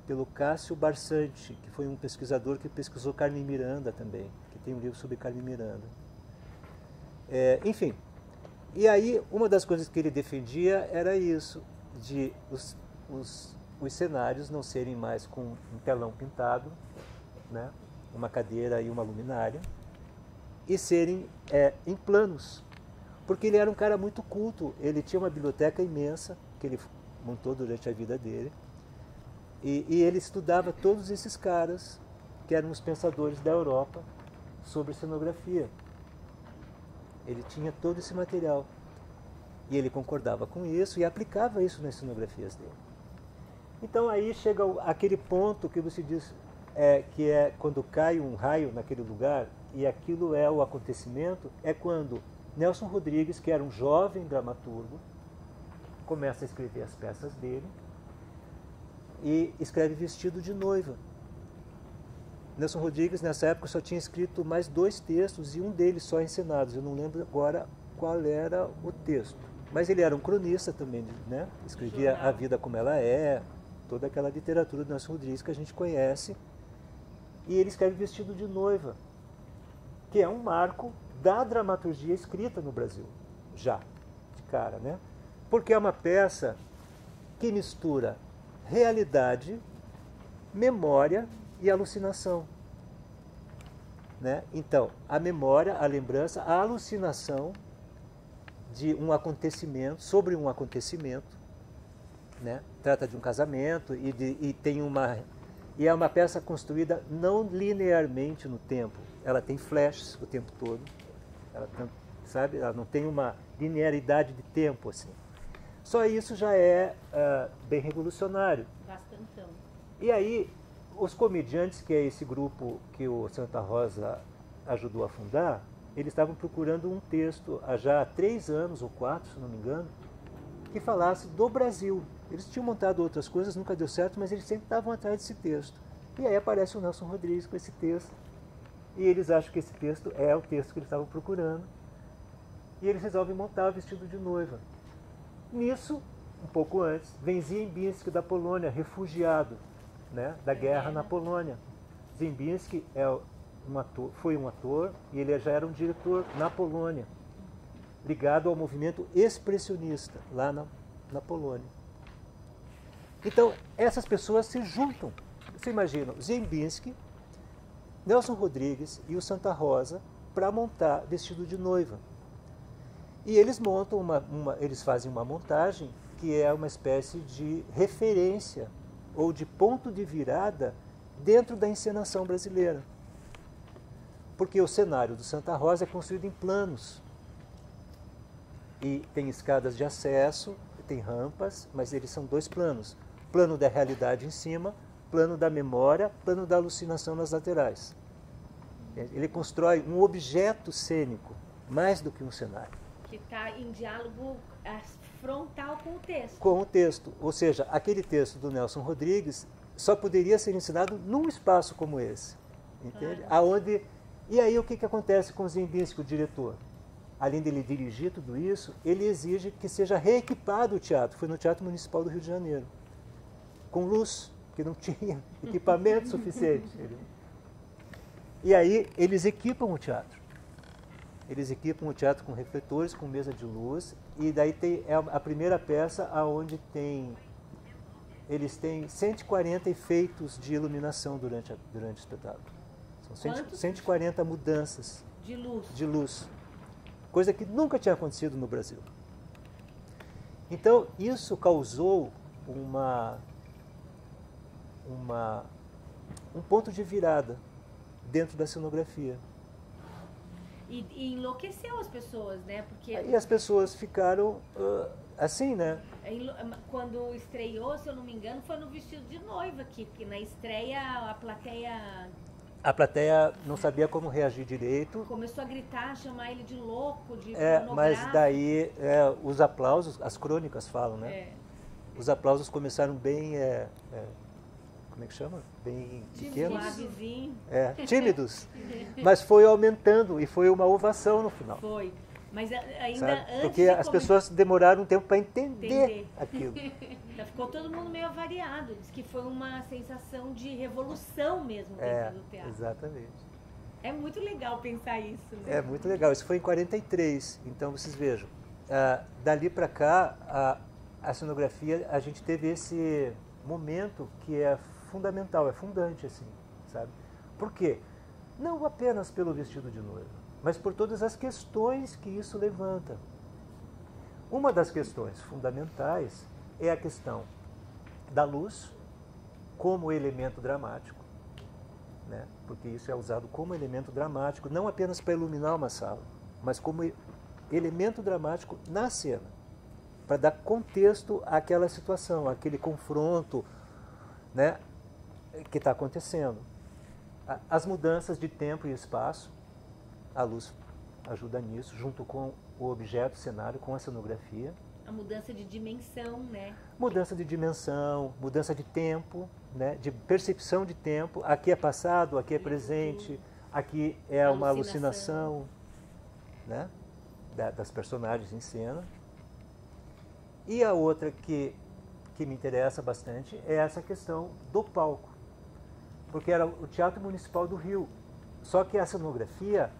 pelo Cássio Barsante, que foi um pesquisador que pesquisou Carmen Miranda também, que tem um livro sobre Carmen Miranda. Enfim, e aí uma das coisas que ele defendia era isso, de os cenários não serem mais com um telão pintado, né, uma cadeira e uma luminária, e serem em planos. Porque ele era um cara muito culto, ele tinha uma biblioteca imensa, que ele montou durante a vida dele, e ele estudava todos esses caras, que eram os pensadores da Europa, sobre cenografia. Ele tinha todo esse material. E ele concordava com isso e aplicava isso nas cenografias dele. Então aí chega aquele ponto que você diz, que é quando cai um raio naquele lugar, e aquilo é o acontecimento, é quando Nelson Rodrigues, que era um jovem dramaturgo, começa a escrever as peças dele e escreve Vestido de Noiva. Nelson Rodrigues, nessa época, só tinha escrito mais 2 textos e um deles só encenados. Eu não lembro agora qual era o texto. Mas ele era um cronista também, né? Escrevia A Vida Como Ela É, toda aquela literatura do Nelson Rodrigues que a gente conhece. E ele escreve Vestido de Noiva, que é um marco da dramaturgia escrita no Brasil, já, de cara, né? Porque é uma peça que mistura realidade, memória e alucinação. Né? Então, a memória, a lembrança, a alucinação de um acontecimento, sobre um acontecimento, né? Trata de um casamento e é uma peça construída não linearmente no tempo. Ela tem flashes o tempo todo. Ela não tem uma linearidade de tempo assim. Só isso já é bem revolucionário. Bastantão. E aí, os Comediantes, que é esse grupo que o Santa Rosa ajudou a fundar, eles estavam procurando um texto há já 3 anos ou 4, se não me engano, que falasse do Brasil. Eles tinham montado outras coisas, nunca deu certo, mas eles sempre estavam atrás desse texto. E aí aparece o Nelson Rodrigues com esse texto, e eles acham que esse texto é o texto que eles estavam procurando, e eles resolvem montar o Vestido de Noiva. Nisso, um pouco antes, vem Ziembinski da Polônia, refugiado, né, da guerra na Polônia. Ziembinski foi um ator e ele já era um diretor na Polônia, ligado ao movimento expressionista lá na Polônia. Então, essas pessoas se juntam. Você imagina, Ziembinski, Nelson Rodrigues e o Santa Rosa para montar Vestido de Noiva. E eles montam eles fazem uma montagem que é uma espécie de referência ou de ponto de virada dentro da encenação brasileira. Porque o cenário do Santa Rosa é construído em planos. E tem escadas de acesso, tem rampas, mas eles são dois planos. Plano da realidade em cima, plano da memória, plano da alucinação nas laterais. Ele constrói um objeto cênico, mais do que um cenário. Que está em diálogo frontal com o texto. Com o texto. Ou seja, aquele texto do Nelson Rodrigues só poderia ser ensinado num espaço como esse. Entende? Aonde... E aí o que acontece com o Ziembinski, o diretor? Além dele dirigir tudo isso, ele exige que seja reequipado o teatro. Foi no Teatro Municipal do Rio de Janeiro. Com luz, que não tinha equipamento suficiente. E aí eles equipam o teatro. Eles equipam o teatro com refletores, com mesa de luz, e daí tem a primeira peça onde eles têm 140 efeitos de iluminação durante o espetáculo. São 140 mudanças de luz. Coisa que nunca tinha acontecido no Brasil. Então, isso causou um ponto de virada dentro da cenografia. E enlouqueceu as pessoas, né? Porque e as pessoas ficaram assim, né? Quando estreou, se eu não me engano, foi no Vestido de Noiva aqui, porque na estreia a plateia não sabia como reagir direito. Começou a gritar, chamar ele de louco, de mas daí os aplausos, as crônicas falam, né? Os aplausos começaram bem... como é que chama? Bem pequenos. Tímidos. Mas foi aumentando e foi uma ovação no final. Foi. Mas ainda antes porque as pessoas demoraram um tempo para entender aquilo. Já ficou todo mundo meio avariado. Diz que foi uma sensação de revolução mesmo dentro do teatro. Exatamente. É muito legal pensar isso. Né? É muito legal. Isso foi em 43. Então, vocês vejam. Dali para cá, a cenografia, a gente teve esse momento que é fundamental, é fundante, assim, sabe? Por quê? Não apenas pelo Vestido de Noiva, mas por todas as questões que isso levanta. Uma das questões fundamentais é a questão da luz como elemento dramático, né? Porque isso é usado como elemento dramático, não apenas para iluminar uma sala, mas como elemento dramático na cena, para dar contexto àquela situação, àquele confronto, né, que está acontecendo. As mudanças de tempo e espaço, a luz ajuda nisso, junto com o objeto, o cenário, com a cenografia. A mudança de dimensão, né? Mudança de dimensão, mudança de tempo, né, de percepção de tempo. Aqui é passado, aqui é presente, aqui é uma alucinação, né, das personagens em cena. E a outra que me interessa bastante é essa questão do palco. Porque era o Teatro Municipal do Rio. Só que a cenografia,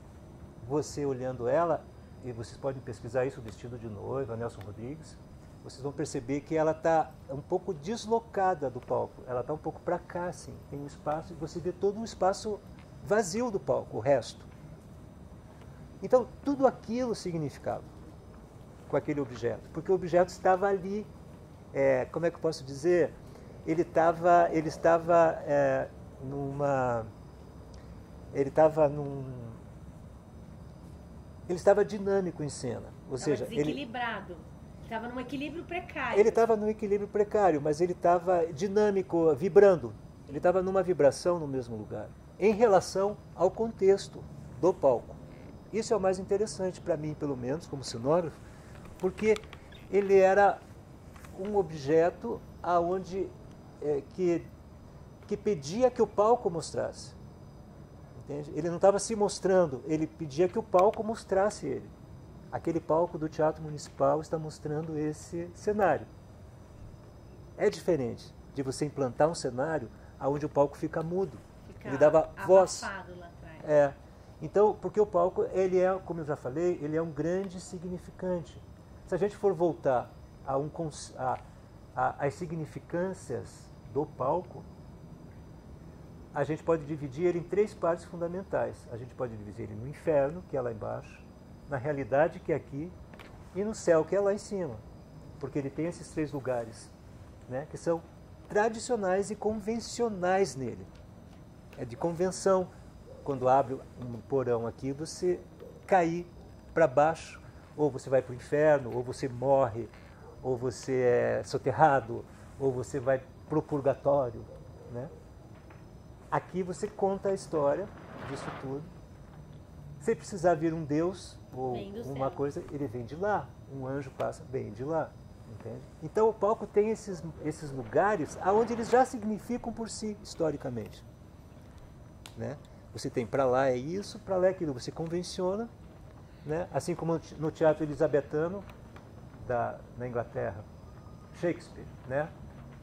você olhando ela, e vocês podem pesquisar isso, o Vestido de Noiva, Nelson Rodrigues, vocês vão perceber que ela está um pouco deslocada do palco. Ela está um pouco para cá, assim. Tem um espaço, e você vê todo um espaço vazio do palco, o resto. Então, tudo aquilo significava com aquele objeto. Porque o objeto estava ali, como é que eu posso dizer? Ele estava dinâmico em cena, ou seja, desequilibrado. Estava num equilíbrio precário. Ele estava num equilíbrio precário, mas ele estava dinâmico, vibrando. Ele estava numa vibração no mesmo lugar, em relação ao contexto do palco. Isso é o mais interessante para mim, pelo menos, como cenógrafo, porque ele era um objeto aonde que pedia que o palco mostrasse. Entende? Ele não estava se mostrando, ele pedia que o palco mostrasse ele. Aquele palco do Teatro Municipal está mostrando esse cenário. é diferente de você implantar um cenário onde o palco fica mudo. Ele dava voz. Lá atrás. É. Então, porque o palco, ele é, como eu já falei, ele é um grande significante. Se a gente for voltar às significâncias do palco, a gente pode dividir ele em 3 partes fundamentais. A gente pode dividir ele no inferno, que é lá embaixo, na realidade, que é aqui, e no céu, que é lá em cima. Porque ele tem esses 3 lugares, né, que são tradicionais e convencionais nele. É de convenção. Quando abre um porão aqui, você cair para baixo, ou você vai para o inferno, ou você morre, ou você é soterrado, ou você vai para o purgatório, né? Aqui você conta a história disso tudo. Se precisar vir um Deus ou uma coisa, ele vem de lá. Um anjo passa, vem de lá. Entende? Então o palco tem esses lugares onde eles já significam por si, historicamente. Né? Você tem para lá é isso, para lá é aquilo. Você convenciona, né? Assim como no teatro elisabetano na Inglaterra, Shakespeare, né?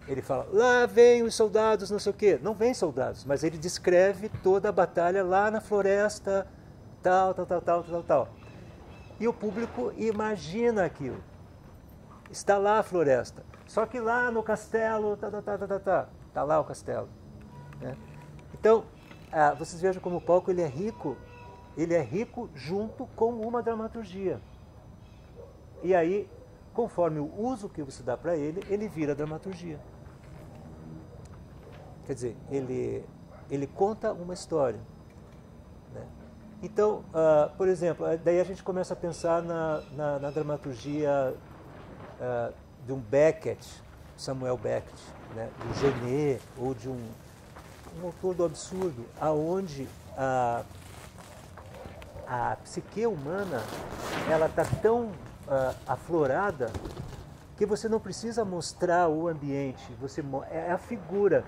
Ele fala, lá vem os soldados, não sei o quê. Não vem soldados, mas ele descreve toda a batalha lá na floresta, tal. E o público imagina aquilo. Está lá a floresta. Só que lá no castelo, está lá o castelo. Né? Então, vocês vejam como o palco ele é rico junto com uma dramaturgia. E aí, conforme o uso que você dá para ele vira dramaturgia. Quer dizer, ele conta uma história. Né? Então, por exemplo, daí a gente começa a pensar na dramaturgia de um Beckett, Samuel Beckett, né? Do Genet, ou de um autor do absurdo, aonde a psique humana ela está tão aflorada que você não precisa mostrar o ambiente, é a figura.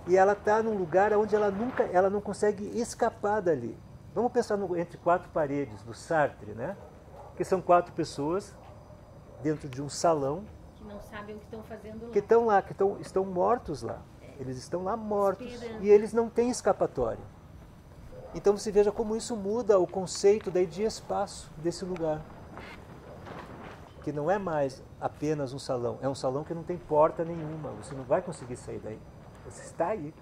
E ela está num lugar onde ela não consegue escapar dali. Vamos pensar entre 4 paredes do Sartre, né? Que são 4 pessoas dentro de um salão. Que não sabem o que estão fazendo lá. Que estão lá, estão mortos lá. Eles estão lá mortos. Esperando. E eles não têm escapatória. Então você veja como isso muda o conceito de espaço desse lugar. Que não é mais apenas um salão. É um salão que não tem porta nenhuma. Você não vai conseguir sair daí. Você está aí.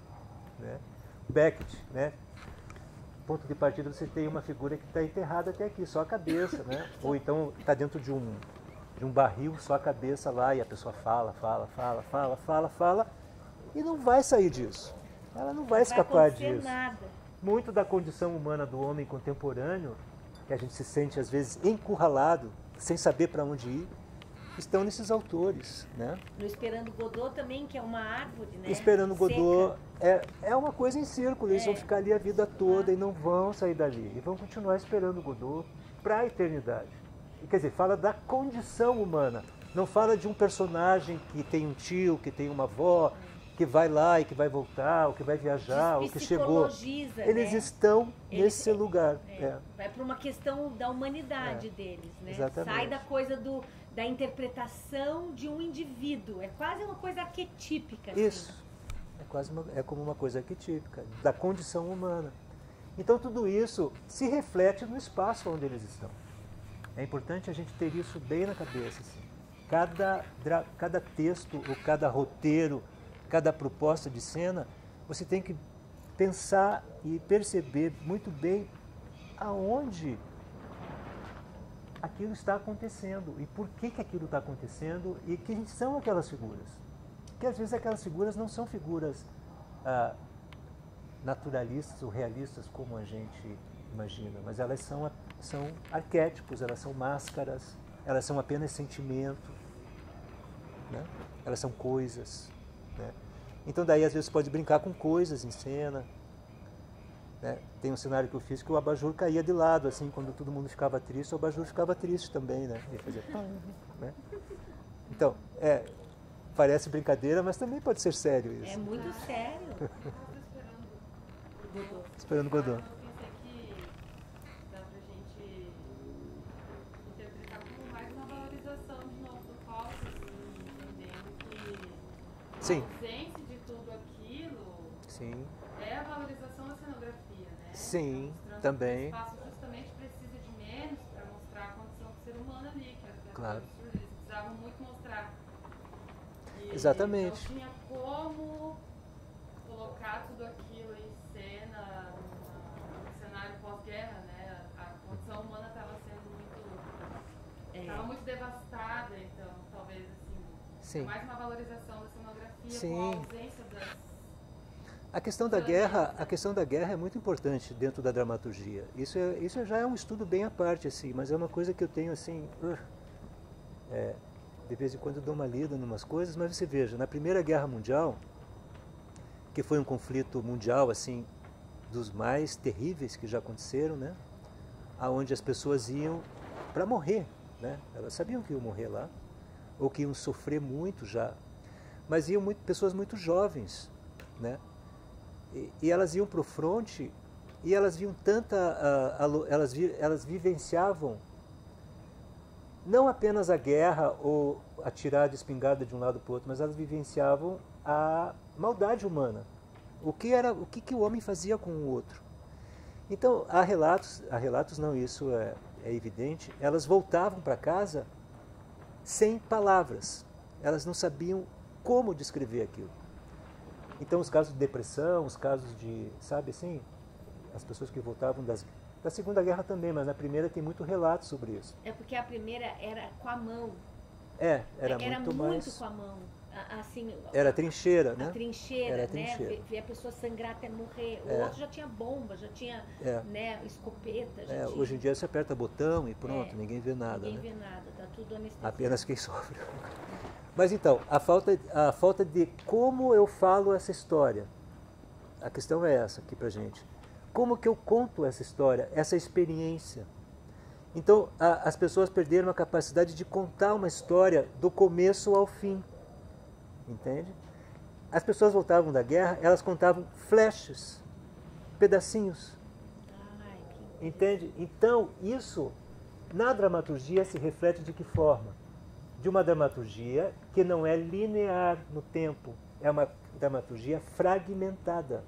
Né? Beckett, né? Ponto de partida você tem uma figura que está enterrada até aqui, só a cabeça. Né? Ou então está dentro de um barril, só a cabeça lá, e a pessoa fala, e não vai sair disso. Ela não vai escapar disso. Nada. Muito da condição humana do homem contemporâneo, que a gente se sente às vezes encurralado, sem saber para onde ir, estão nesses autores. Né? No Esperando Godot também, que é uma árvore, né? Esperando Godot é uma coisa em círculo, eles vão ficar ali a vida toda e não vão sair dali. E vão continuar esperando Godot para a eternidade. Quer dizer, fala da condição humana. Não fala de um personagem que tem um tio, que tem uma avó, que vai lá e que vai voltar, ou que vai viajar, ou que chegou. Eles estão nesse lugar. Vai para uma questão da humanidade deles. Né? Exatamente. Sai da coisa da interpretação de um indivíduo. É quase uma coisa arquetípica. Assim. Isso. É como uma coisa arquetípica, da condição humana. Então tudo isso se reflete no espaço onde eles estão. É importante a gente ter isso bem na cabeça. Assim. Cada texto, ou cada roteiro, cada proposta de cena, você tem que pensar e perceber muito bem aonde aquilo está acontecendo e por que aquilo está acontecendo e quem são aquelas figuras. Porque às vezes aquelas figuras não são figuras naturalistas ou realistas como a gente imagina, mas elas são arquétipos, elas são máscaras, elas são apenas sentimento, né? Elas são coisas. Né? Então daí às vezes pode brincar com coisas em cena. Né? Tem um cenário que eu fiz que o abajur caía de lado, assim, quando todo mundo ficava triste, o abajur ficava triste também, né? Ele fazia né? Então, parece brincadeira, mas também pode ser sério isso. É muito sério. Esperando Godot. Sim. A ausência de tudo aquilo Sim. É a valorização da cenografia, né? Sim, então, também. O espaço justamente precisa de menos para mostrar a condição do ser humano ali, que claro. Eles precisavam muito mostrar. Exatamente. Não tinha como colocar tudo aquilo em cena no cenário pós-guerra, né? A condição humana estava sendo muito devastada, então talvez assim, sim. mais uma valorização da cenografia sim. com a ausência das... A questão da guerra é muito importante dentro da dramaturgia. Isso já é um estudo bem à parte, assim, mas é uma coisa que eu tenho assim, de vez em quando eu dou uma lida em umas coisas, mas você veja, na Primeira Guerra Mundial, que foi um conflito mundial assim dos mais terríveis que já aconteceram, né? Aonde as pessoas iam para morrer, né? Elas sabiam que iam morrer lá, ou que iam sofrer muito já, mas iam pessoas muito jovens, né? E elas iam para o fronte e elas viam elas vivenciavam não apenas a guerra ou atirar de espingarda de um lado para o outro, mas elas vivenciavam a maldade humana. O que o homem fazia com o outro. Então, há relatos não, isso é evidente, elas voltavam para casa sem palavras. Elas não sabiam como descrever aquilo. Então, os casos de depressão, os casos de, sabe assim, as pessoas que voltavam da Segunda Guerra também, mas na Primeira tem muito relato sobre isso. É porque a Primeira era com a mão. Era muito mais... com a mão. Assim, era trincheira, né? A trincheira, era trincheira, né? Ver a pessoa sangrar até morrer. O outro já tinha bomba, já tinha né, escopeta. Já tinha... Hoje em dia você aperta botão e pronto, ninguém vê nada. Ninguém vê nada, tá tudo anestesiado. Apenas quem sofre. Mas então, a falta de como eu falo essa história. A questão é essa aqui pra gente. Como que eu conto essa história, essa experiência? Então, as pessoas perderam a capacidade de contar uma história do começo ao fim. Entende? As pessoas voltavam da guerra, elas contavam flashes, pedacinhos. Entende? Então, isso, na dramaturgia, se reflete de que forma? De uma dramaturgia que não é linear no tempo, é uma dramaturgia fragmentada.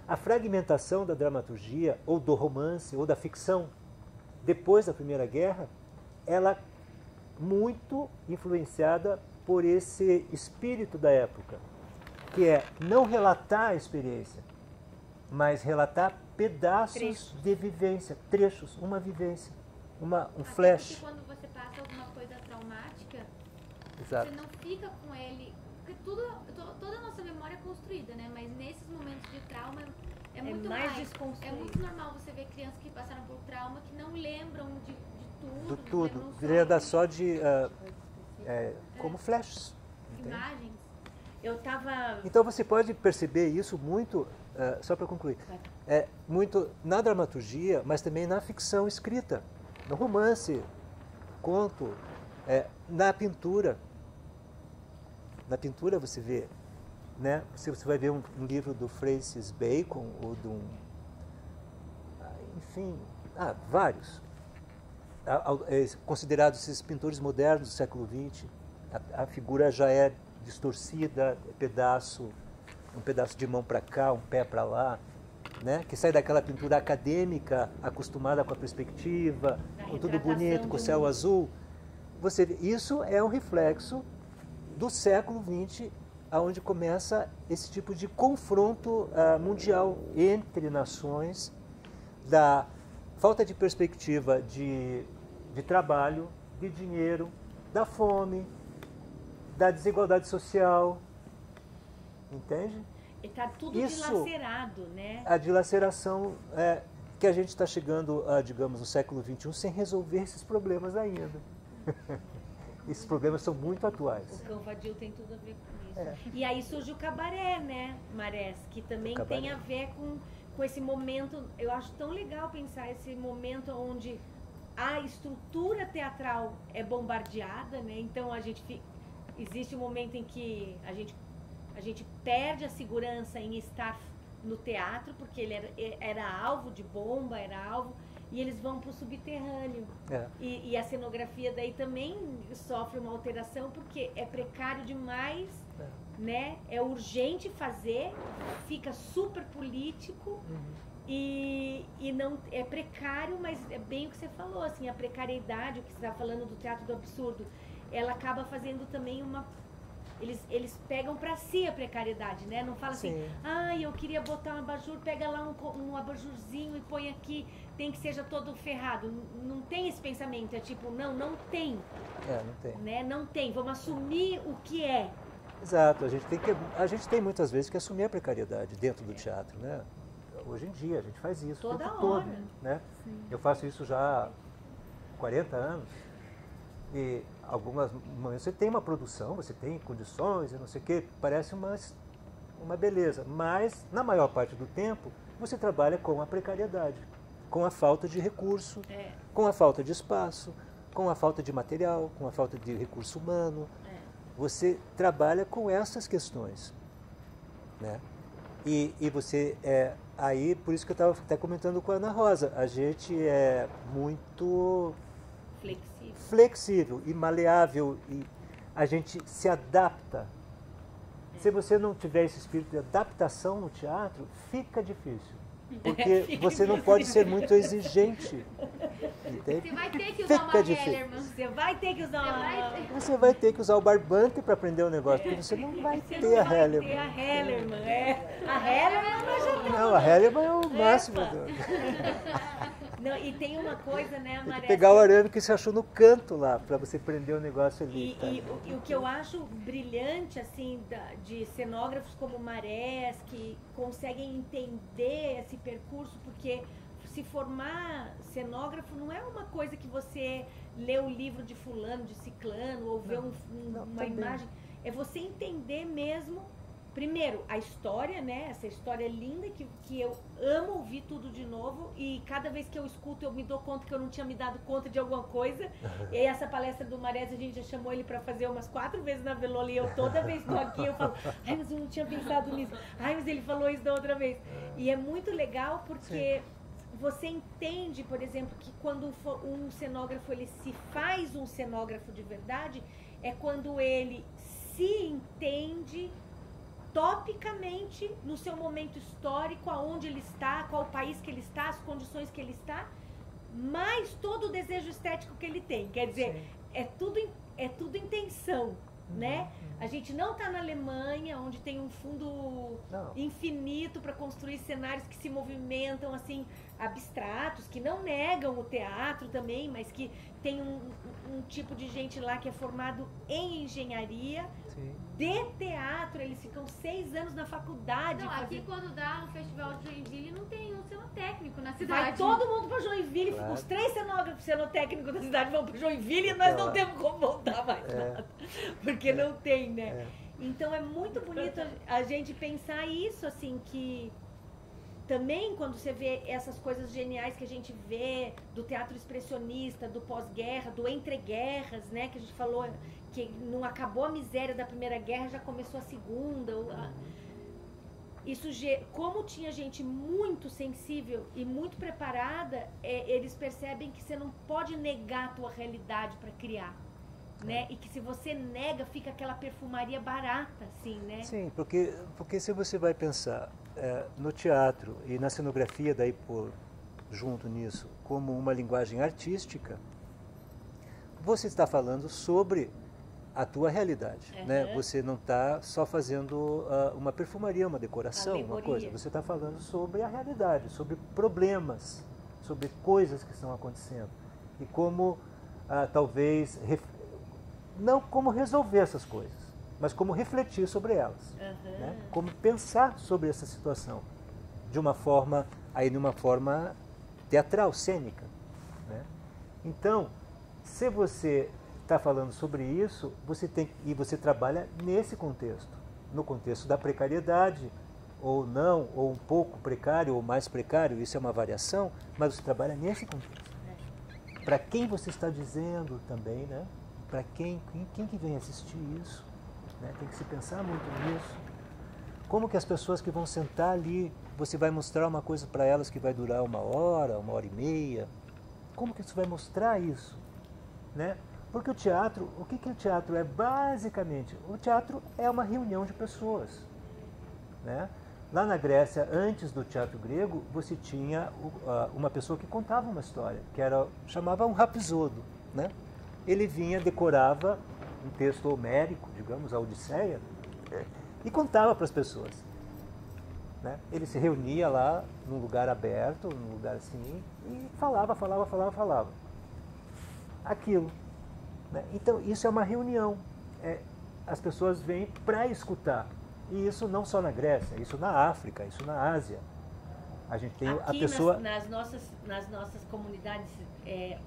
A fragmentação da dramaturgia, ou do romance, ou da ficção, depois da Primeira Guerra, ela muito influenciada por esse espírito da época, que é não relatar a experiência, mas relatar pedaços de vivência, trechos, uma vivência, um flash. Porque quando você passa alguma coisa traumática, exato, você não fica com ele, porque toda a nossa memória é construída, né? Mas nesses momentos de trauma é muito mais É desconstruído. muito normal você ver crianças que passaram por trauma que não lembram de tudo. De tudo. Deveria dar só de como flashes. Imagens. Eu tava... Então você pode perceber isso muito, só para concluir, muito na dramaturgia, mas também na ficção escrita, no romance, conto, na pintura. Na pintura você vê, né? Você vai ver um livro do Francis Bacon ou de enfim, vários. Considerados esses pintores modernos do século XX, a figura já é distorcida, um pedaço de mão para cá, um pé para lá, né? Que sai daquela pintura acadêmica, acostumada com a perspectiva, com tudo bonito, com o céu azul. Isso é um reflexo do século XX, onde começa esse tipo de confronto mundial entre nações, da falta de perspectiva de trabalho, de dinheiro, da fome, da desigualdade social, entende? Está tudo dilacerado, né? A dilaceração que a gente está chegando, digamos, no século XXI sem resolver esses problemas ainda. Esses problemas são muito atuais. O Cão Vadio tem tudo a ver com isso. E aí surge o cabaré, né, Marés? Que também tem a ver com esse momento. Eu acho tão legal pensar esse momento onde a estrutura teatral é bombardeada, né? Então existe um momento em que a gente perde a segurança em estar no teatro, porque ele era alvo de bomba, era alvo. e eles vão para o subterrâneo. E a cenografia daí também sofre uma alteração porque é precário demais, né? É urgente fazer, fica super político. E não é precário, mas é bem o que você falou, assim, a precariedade, o que você está falando do teatro do absurdo, ela acaba fazendo também eles pegam para si a precariedade, né? Não fala assim, eu queria botar um abajur, pega lá um abajurzinho e põe aqui, tem que seja todo ferrado. Não tem esse pensamento, é tipo, não tem. Não tem. Né? Não tem, vamos assumir o que é. Exato, a gente tem muitas vezes que assumir a precariedade dentro do teatro, né? Hoje em dia a gente faz isso toda hora, todo, né? Eu faço isso já há 40 anos e algumas momentos você tem uma produção, você tem condições e não sei o que, parece uma beleza, mas na maior parte do tempo você trabalha com a precariedade, com a falta de recurso, com a falta de espaço, com a falta de material, com a falta de recurso humano. Você trabalha com essas questões, né? E você aí, por isso que eu estava até comentando com a Ana Rosa, a gente é muito flexível e maleável e a gente se adapta. Se você não tiver esse espírito de adaptação no teatro, fica difícil. Porque você não pode ser muito exigente. Entende? Você vai ter que usar uma Hellerman. Você vai ter que usar Você vai ter que usar o barbante para aprender o negócio, porque você não vai ter a Hellerman. A Hellerman, A Hellerman Não, a Hellerman é o máximo. Não, e tem uma coisa, né, Maré? Tem que pegar o arame que você achou no canto lá, para você prender o negócio ali. E o que eu acho brilhante, assim, de cenógrafos como Marés, que conseguem entender esse percurso, porque se formar cenógrafo não é uma coisa que você lê o livro de fulano, de ciclano, ou vê uma imagem. É você entender mesmo, primeiro, a história, né? Essa história linda que eu amo ouvir tudo de novo e cada vez que eu escuto eu me dou conta que eu não tinha me dado conta de alguma coisa. E aí essa palestra do Marés, a gente já chamou ele para fazer umas 4 vezes na Velola e eu toda vez estou aqui, eu falo, mas eu não tinha pensado nisso. Mas ele falou isso da outra vez. E é muito legal porque você entende, por exemplo, que quando um cenógrafo ele se faz um cenógrafo de verdade, é quando ele se entende topicamente no seu momento histórico, aonde ele está, qual país que ele está, as condições que ele está, mais todo o desejo estético que ele tem. Quer dizer, é tudo intenção, né? A gente não está na Alemanha, onde tem um fundo infinito para construir cenários que se movimentam assim, abstratos, que não negam o teatro também, mas que tem um tipo de gente lá que é formado em engenharia, de teatro, eles ficam 6 anos na faculdade. Não, aqui quando dá no Festival de Joinville não tem um cenotécnico na cidade. Vai todo mundo para Joinville, os 3 cenógrafos cenotécnicos da cidade vão para Joinville e nós não temos como voltar mais nada, porque não tem, né? Então é muito bonito a gente pensar isso, assim, que também quando você vê essas coisas geniais que a gente vê do teatro expressionista, do pós-guerra, do entre-guerras, né, que a gente falou que não acabou a miséria da Primeira Guerra, já começou a Segunda. Isso, como tinha gente muito sensível e muito preparada, eles percebem que você não pode negar a tua realidade para criar. Né? E que se você nega, fica aquela perfumaria barata, assim, né? Sim, porque se você vai pensar no teatro e na cenografia, daí junto nisso, como uma linguagem artística, você está falando sobre a tua realidade, né? Você não está só fazendo uma perfumaria, uma decoração, uma coisa. Você está falando sobre a realidade, sobre problemas, sobre coisas que estão acontecendo e como talvez não como resolver essas coisas, mas como refletir sobre elas, né? Como pensar sobre essa situação de uma forma teatral, cênica, né? Então, se você está falando sobre isso, você trabalha nesse contexto, no contexto da precariedade, ou não, ou um pouco precário, ou mais precário, isso é uma variação, mas você trabalha nesse contexto. Para quem você está dizendo também, né? Para quem que vem assistir isso, né? Tem que se pensar muito nisso. Como que as pessoas que vão sentar ali, você vai mostrar uma coisa para elas que vai durar 1 hora, 1 hora e meia? Como que você vai mostrar isso? Né? Porque o teatro, o que o teatro é basicamente? O teatro é uma reunião de pessoas. Né? Lá na Grécia, antes do teatro grego, você tinha uma pessoa que contava uma história, chamava um rapsodo. Né? Ele vinha, decorava um texto homérico, digamos, a Odisseia, e contava para as pessoas. Né? Ele se reunia lá num lugar aberto, num lugar assim, e falava. Aquilo. Né? Então, isso é uma reunião. As pessoas vêm para escutar. E isso não só na Grécia, isso na África, isso na Ásia. A gente tem aqui a pessoa... nas nossas comunidades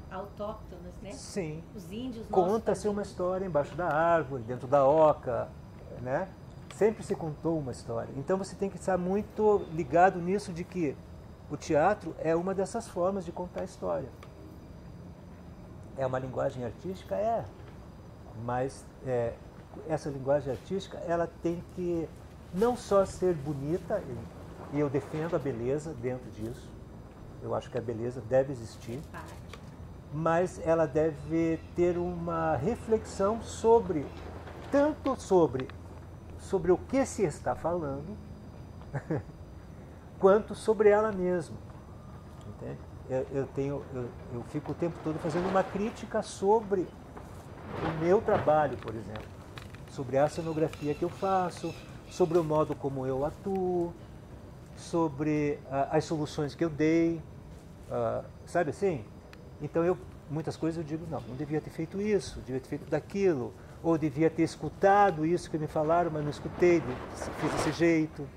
autóctonas, né? Sim. Os índios... Conta-se uma história embaixo da árvore, dentro da oca, né? Sempre se contou uma história. Então você tem que estar muito ligado nisso de que o teatro é uma dessas formas de contar a história. É uma linguagem artística? Mas essa linguagem artística, ela tem que não só ser bonita, e eu defendo a beleza dentro disso, eu acho que a beleza deve existir, mas ela deve ter uma reflexão tanto sobre o que se está falando, quanto sobre ela mesma. Entende? Eu fico o tempo todo fazendo uma crítica sobre o meu trabalho, por exemplo, sobre a cenografia que eu faço, sobre o modo como eu atuo, sobre as soluções que eu dei, sabe assim? Então muitas coisas eu digo, não devia ter feito isso, devia ter feito daquilo, ou devia ter escutado isso que me falaram, mas não escutei, fiz desse jeito,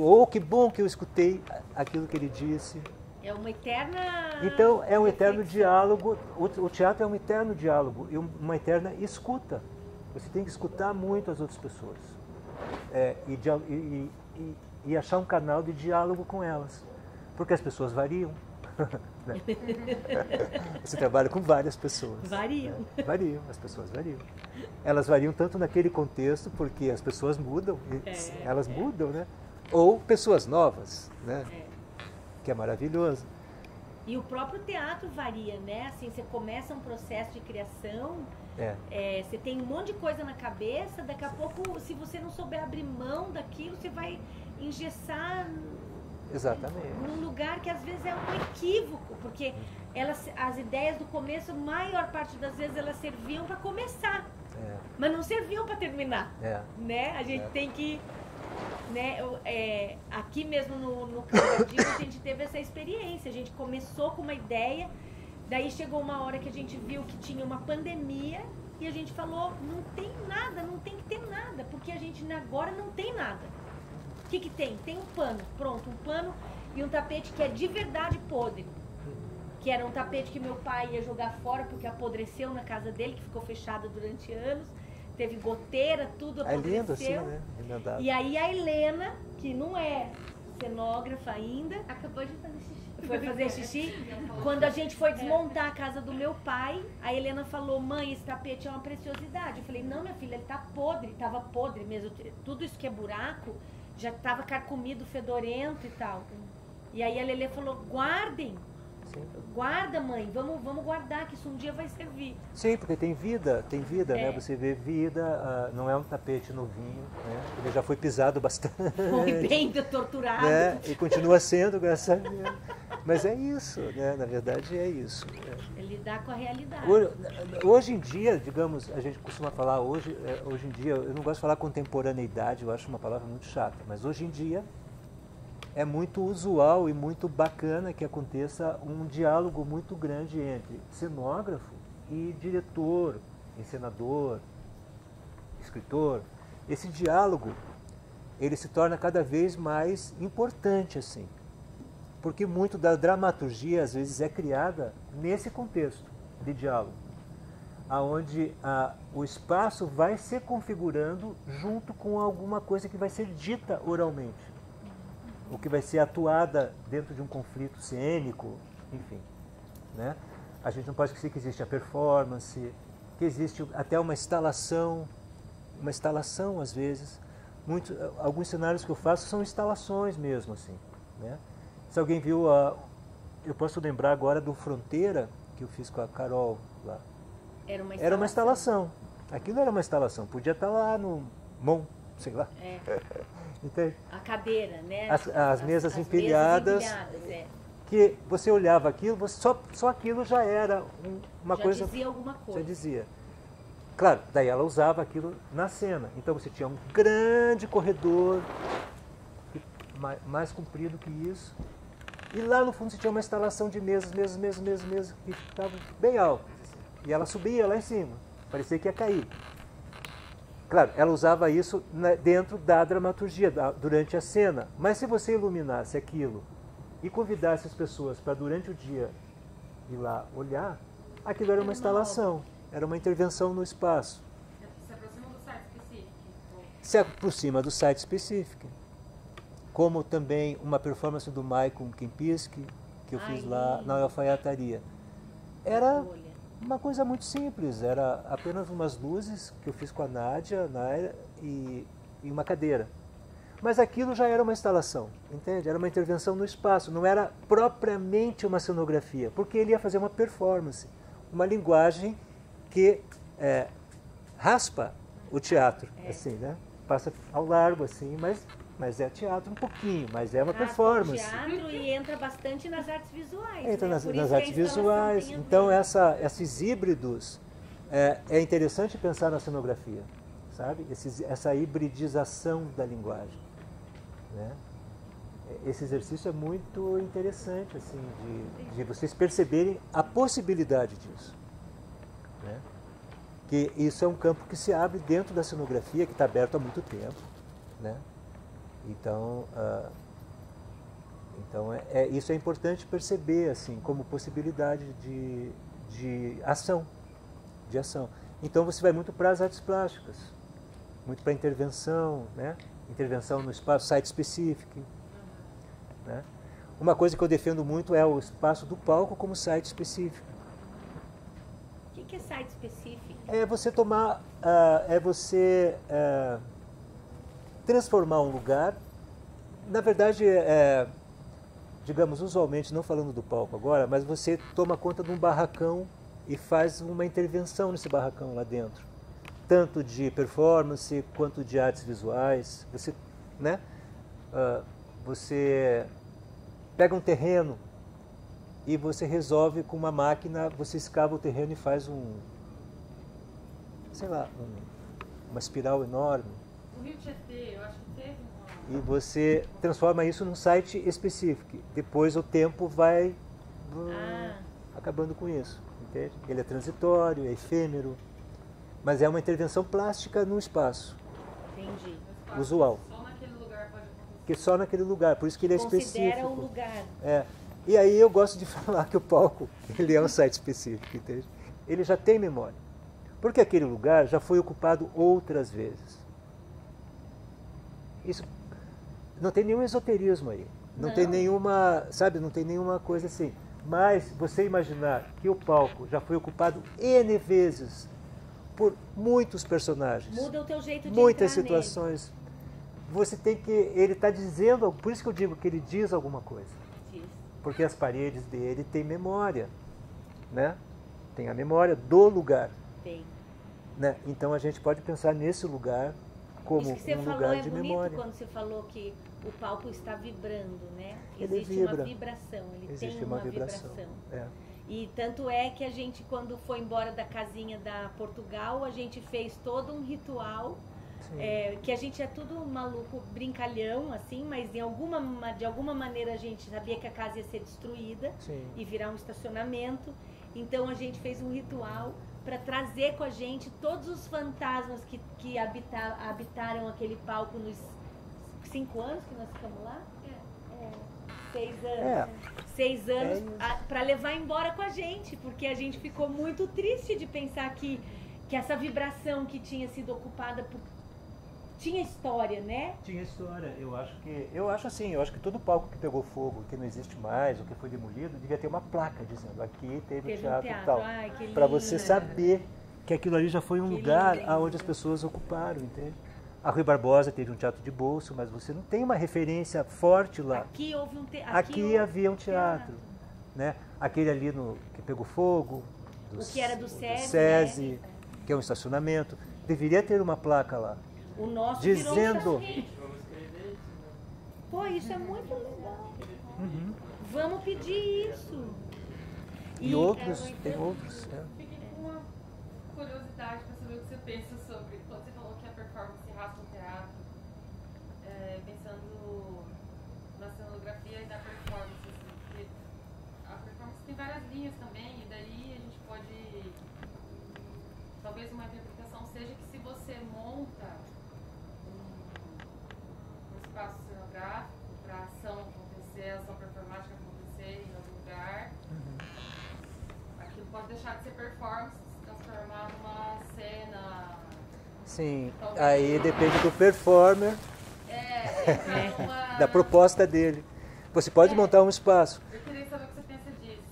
ou que bom que eu escutei aquilo que ele disse. É uma eterna... Então, é um eterno diálogo, o teatro é um eterno diálogo e uma eterna escuta. Você tem que escutar muito as outras pessoas e achar um canal de diálogo com elas, porque as pessoas variam. Né? Você trabalha com várias pessoas. Variam. Né? Variam, as pessoas variam. Elas variam tanto naquele contexto, porque as pessoas mudam, elas mudam, né? Ou pessoas novas, né? Que é maravilhoso. E o próprio teatro varia, né? Assim, você começa um processo de criação, você tem um monte de coisa na cabeça, daqui a pouco, se você não souber abrir mão daquilo, você vai engessar... Exatamente. Num lugar que às vezes é um equívoco, porque as ideias do começo, a maior parte das vezes, elas serviam para começar, mas não serviam para terminar. Né? A gente tem que... Né, aqui mesmo no Cavadinho a gente teve essa experiência, a gente começou com uma ideia, daí chegou uma hora que a gente viu que tinha uma pandemia e a gente falou, não tem nada, não tem que ter nada, porque a gente agora não tem nada. O que tem? Tem um pano, pronto, um pano e um tapete que é de verdade podre, que era um tapete que meu pai ia jogar fora porque apodreceu na casa dele, que ficou fechada durante anos. Teve goteira, tudo apodreceu. É lindo assim, né? Remendado. E aí a Helena, que não é cenógrafa ainda, acabou de fazer xixi. Foi fazer xixi. Quando a gente foi desmontar a casa do meu pai, a Helena falou, mãe, esse tapete é uma preciosidade. Eu falei, não, minha filha, ele tá podre. Tava podre mesmo. Tudo isso que é buraco, já tava carcomido, fedorento e tal. E aí a Lelê falou, guardem. Sim. Guarda, mãe, vamos guardar, que isso um dia vai servir. Sim, porque tem vida, né? Você vê vida, não é um tapete novinho, né? Ele já foi pisado bastante. Foi bem torturado. Né? E continua sendo, graças a Deus. Mas é isso, né? Na verdade é isso. É lidar com a realidade. Hoje em dia, digamos, a gente costuma falar hoje em dia, eu não gosto de falar contemporaneidade, eu acho uma palavra muito chata, mas hoje em dia é muito usual e muito bacana que aconteça um diálogo muito grande entre cenógrafo e diretor, encenador, escritor. Esse diálogo, ele se torna cada vez mais importante, assim, porque muito da dramaturgia, às vezes, é criada nesse contexto de diálogo, onde o espaço vai se configurando junto com alguma coisa que vai ser dita oralmente, o que vai ser atuada dentro de um conflito cênico, enfim. Né? A gente não pode esquecer que existe a performance, que existe até uma instalação às vezes, alguns cenários que eu faço são instalações mesmo, assim, né? Se alguém viu, eu posso lembrar agora do Fronteira, que eu fiz com a Carol lá. Era uma instalação. Aquilo era uma instalação. Podia estar lá no Mon, sei lá. Então, a cadeira, né? As mesas empilhadas. Que você olhava aquilo, só aquilo já era uma coisa... Já dizia alguma coisa. Já dizia. Claro, daí ela usava aquilo na cena. Então você tinha um grande corredor, mais comprido que isso. E lá no fundo você tinha uma instalação de mesas, que estavam bem altas. E ela subia lá em cima. Parecia que ia cair. Claro, ela usava isso dentro da dramaturgia, durante a cena. Mas se você iluminasse aquilo e convidasse as pessoas para durante o dia ir lá olhar, aquilo era uma instalação. Era uma intervenção no espaço. Se aproxima do site específico. Se aproxima do site específico. Como também uma performance do Maicon Kempinski, que eu fiz lá na alfaiataria. Era uma coisa muito simples, era apenas umas luzes que eu fiz com a Nádia, Naira, e uma cadeira. Mas aquilo já era uma instalação, entende? Era uma intervenção no espaço, não era propriamente uma cenografia, porque ele ia fazer uma performance, uma linguagem que raspa o teatro, assim, né? Passa ao largo, assim, mas é teatro um pouquinho, mas é uma performance. O teatro e entra bastante nas artes visuais. Entra né? nas artes visuais. Então, esses híbridos, é interessante pensar na cenografia, sabe? Essa hibridização da linguagem, né? Esse exercício é muito interessante, assim, de vocês perceberem a possibilidade disso, né? Que isso é um campo que se abre dentro da cenografia, que está aberto há muito tempo, né? Então, isso é importante perceber, assim, como possibilidade de ação, Então você vai muito para as artes plásticas, muito para a intervenção, né? Intervenção no espaço, site específico, né? Uma coisa que eu defendo muito é o espaço do palco como site específico. O que é site específico? É você transformar um lugar, na verdade, digamos, usualmente, não falando do palco agora, mas você toma conta de um barracão e faz uma intervenção nesse barracão lá dentro. Tanto de performance, quanto de artes visuais. Você, né? Você pega um terreno e você resolve com uma máquina, você escava o terreno e faz uma espiral enorme. O Rio Tietê, eu acho que teve uma... E você transforma isso num site específico. Depois o tempo vai acabando com isso, entende? Ele é transitório, é efêmero, mas é uma intervenção plástica no espaço. Entendi. Usual. Só naquele lugar pode acontecer. Que só naquele lugar, por isso que ele é específico. Considera o lugar. E aí eu gosto de falar que o palco, ele é um site específico, entende? Ele já tem memória. Porque aquele lugar já foi ocupado outras vezes. Isso não tem nenhum esoterismo aí. Não tem nenhuma, sabe, não tem nenhuma coisa assim. Mas você imaginar que o palco já foi ocupado N vezes por muitos personagens. Muda o teu jeito de muitas entrar situações. Você tem que... Ele está dizendo... Por isso que eu digo que ele diz alguma coisa. Porque as paredes dele têm memória, né? Tem a memória do lugar. Tem. Né? Então a gente pode pensar nesse lugar como um lugar de memória. Quando você falou que o palco está vibrando, né? Ele Existe vibra. uma vibração, Existe tem uma vibração. E tanto é que a gente, quando foi embora da casinha da Portugal, a gente fez todo um ritual, que a gente é tudo maluco, brincalhão, assim, mas de alguma maneira a gente sabia que a casa ia ser destruída e virar um estacionamento. Então a gente fez um ritual para trazer com a gente todos os fantasmas que habitaram aquele palco nos 5 anos que nós ficamos lá? 6 anos. 6 anos para levar embora com a gente, porque a gente ficou muito triste de pensar que essa vibração que tinha sido ocupada tinha história, né? Tinha história. Eu acho que todo palco que pegou fogo, que não existe mais, ou que foi demolido, devia ter uma placa dizendo aqui teve teatro e tal. Para você saber que aquilo ali já foi um lugar onde as pessoas ocuparam, entende? A Rui Barbosa teve um teatro de bolso, mas você não tem uma referência forte lá. Aqui houve um Aqui havia um teatro. Né? Aquele ali que pegou fogo. O que era do SESI, né? Que é um estacionamento. Deveria ter uma placa lá. O nosso dizendo... Pô, isso é muito legal. Vamos pedir isso. E outros, tem outros. Fiquei com uma curiosidade para saber o que você pensa sobre, quando você falou que a performance raspa o teatro, pensando na cenografia e na performance, assim, porque a performance tem várias linhas também, e daí a gente pode, talvez uma interpretação seja que se você monta um espaço cenográfico para a ação acontecer, a ação performática acontecer em algum lugar, aquilo pode deixar de ser performance, se transformar numa cena. Sim, aí depende do performer, da proposta dele. Você pode montar um espaço. Eu queria saber o que você pensa disso.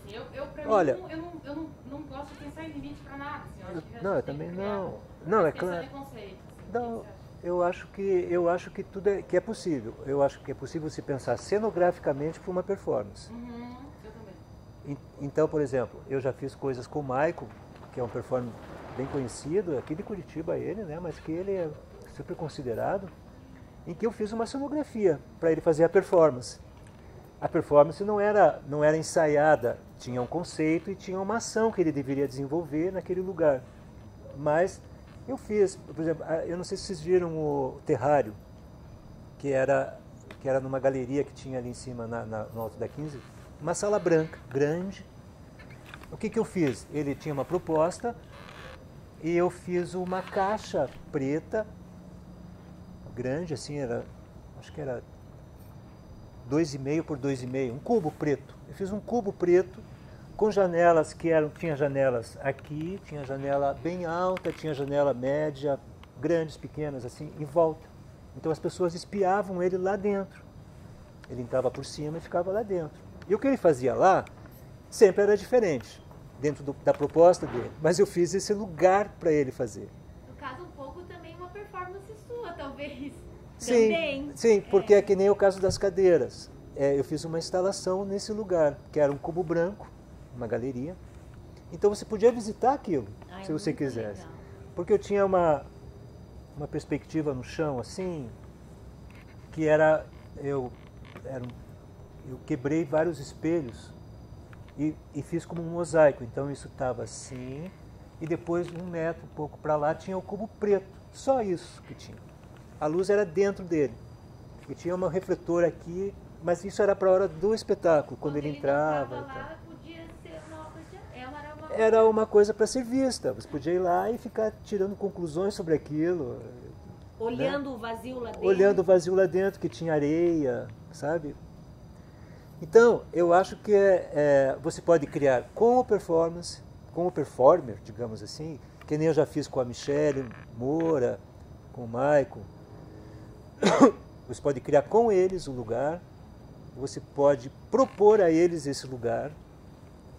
Olha, eu não gosto de pensar em limite para nada. Assim, eu também não. Não, é claro. Não, eu acho que tudo que é possível. Eu acho que é possível se pensar cenograficamente para uma performance. Eu também. Então, por exemplo, eu já fiz coisas com o Maico, que é um performer bem conhecido, aqui de Curitiba ele, né? Mas que ele é super considerado, em que eu fiz uma cenografia para ele fazer a performance. A performance não era ensaiada, tinha um conceito e tinha uma ação que ele deveria desenvolver naquele lugar. Mas eu fiz, por exemplo, eu não sei se vocês viram o Terrário, que era numa galeria que tinha ali em cima, no alto da 15, uma sala branca, grande. O que eu fiz? Ele tinha uma proposta e eu fiz uma caixa preta, grande assim, acho que era 2,5 por 2,5, um cubo preto. Eu fiz um cubo preto com janelas tinha janelas aqui, tinha janela bem alta, tinha janela média, grandes, pequenas, assim, em volta. Então as pessoas espiavam ele lá dentro. Ele entrava por cima e ficava lá dentro. E o que ele fazia lá sempre era diferente, dentro da proposta dele. Mas eu fiz esse lugar para ele fazer. No caso, um pouco também uma performance sua, talvez. Sim, Também. sim, porque é que nem o caso das cadeiras. Eu fiz uma instalação nesse lugar, que era um cubo branco, uma galeria. Então você podia visitar aquilo, se você quisesse. Legal. Porque eu tinha uma perspectiva no chão, assim, que eu quebrei vários espelhos e fiz como um mosaico. Então isso estava assim, e depois 1 metro, um pouco para lá, tinha o cubo preto. Só isso que tinha. A luz era dentro dele. E tinha um refletor aqui, mas isso era para a hora do espetáculo, quando ele entrava. Lá, podia ser uma coisa, era uma coisa para ser vista. Você podia ir lá e ficar tirando conclusões sobre aquilo. Olhando, né? O vazio lá dentro. Olhando o vazio lá dentro, que tinha areia, sabe? Então, eu acho que você pode criar com o performance, com o performer, digamos assim, que nem eu já fiz com a Michele Moura, com o Maico. Você pode criar com eles o lugar, você pode propor a eles esse lugar,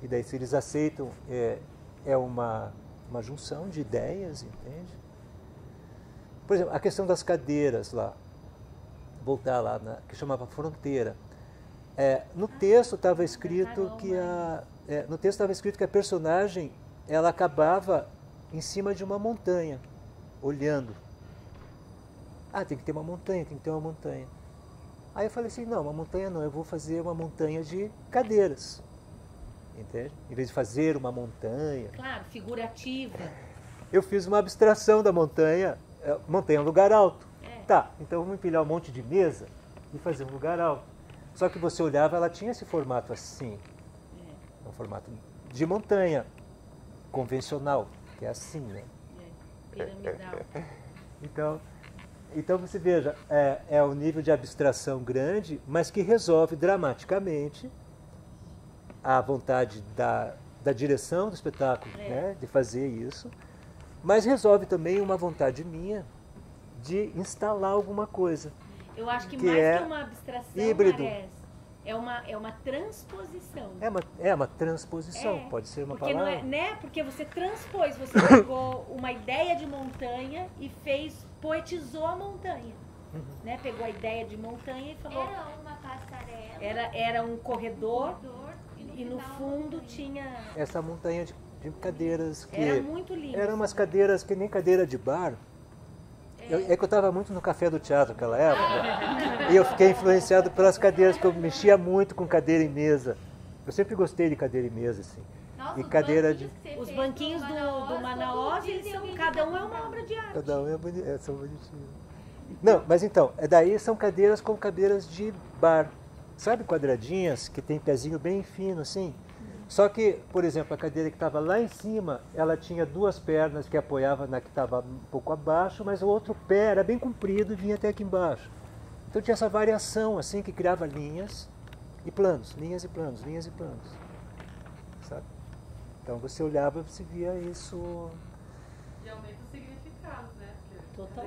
e daí se eles aceitam, é uma junção de ideias, entende? Por exemplo, a questão das cadeiras lá, voltar lá, que chamava Fronteira. No texto estava escrito que a personagem ela acabava em cima de uma montanha, olhando. Tem que ter uma montanha, tem que ter uma montanha. Aí eu falei assim, não, uma montanha não, eu vou fazer uma montanha de cadeiras. Entende? Em vez de fazer uma montanha. Claro, figurativa. Eu fiz uma abstração da montanha. Montanha é um lugar alto. Tá, então vamos empilhar um monte de mesa e fazer um lugar alto. Só que você olhava, ela tinha esse formato assim. Um formato de montanha convencional, que é assim, né? Piramidal. Então você veja, é um nível de abstração grande, mas que resolve dramaticamente a vontade da direção do espetáculo, né, de fazer isso, mas resolve também uma vontade minha de instalar alguma coisa. Eu acho que mais que uma abstração, híbrido. É uma transposição. É uma transposição, pode ser uma palavra. Não é, né? Porque você transpôs, você pegou uma ideia de montanha e fez poetizou a montanha. Né? Pegou a ideia de montanha e falou... Era uma passarela. Era um corredor e no fundo tinha... Essa montanha de cadeiras que... Era muito lindo. Eram umas cadeiras que nem cadeira de bar. É que eu estava muito no Café do Teatro naquela época. E eu fiquei influenciado pelas cadeiras, porque eu mexia muito com cadeira e mesa. Eu sempre gostei de cadeira e mesa, assim. Nossa, e cadeira de... Os banquinhos do Manaus, cada um é uma obra de arte. Cada um são bonitinhos. Não, mas então, daí são cadeiras como cadeiras de bar. Sabe quadradinhas, que tem pezinho bem fino, assim? Só que, por exemplo, a cadeira que estava lá em cima, ela tinha duas pernas que apoiavam na que estava um pouco abaixo, mas o outro pé era bem comprido e vinha até aqui embaixo. Então tinha essa variação, assim, que criava linhas e planos, linhas e planos, linhas e planos. Sabe? Então você olhava e você via isso... E aumenta os significados, né? Porque Total.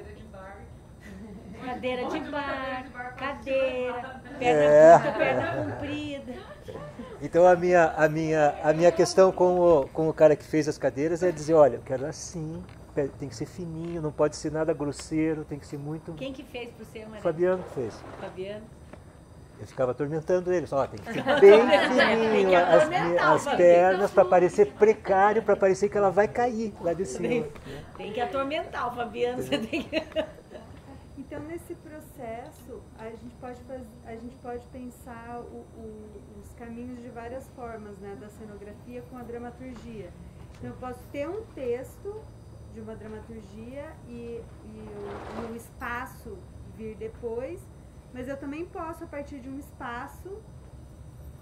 Cadeira de bar, cadeira, perna curta, perna comprida. Então a minha questão com o cara que fez as cadeiras é dizer, olha, eu quero assim, tem que ser fininho, não pode ser nada grosseiro, tem que ser muito... Quem que fez pro seu, Maria? Fabiano fez. Fabiano. Eu ficava atormentando ele, só tem que ser bem fininho as pernas para parecer precário, para parecer que ela vai cair lá de cima. Tem que atormentar o Fabiano, você tem que... Então, nesse processo, a gente pode pensar os caminhos de várias formas, né, da cenografia com a dramaturgia. Então, eu posso ter um texto de uma dramaturgia e o espaço vir depois, mas eu também posso, a partir de um espaço,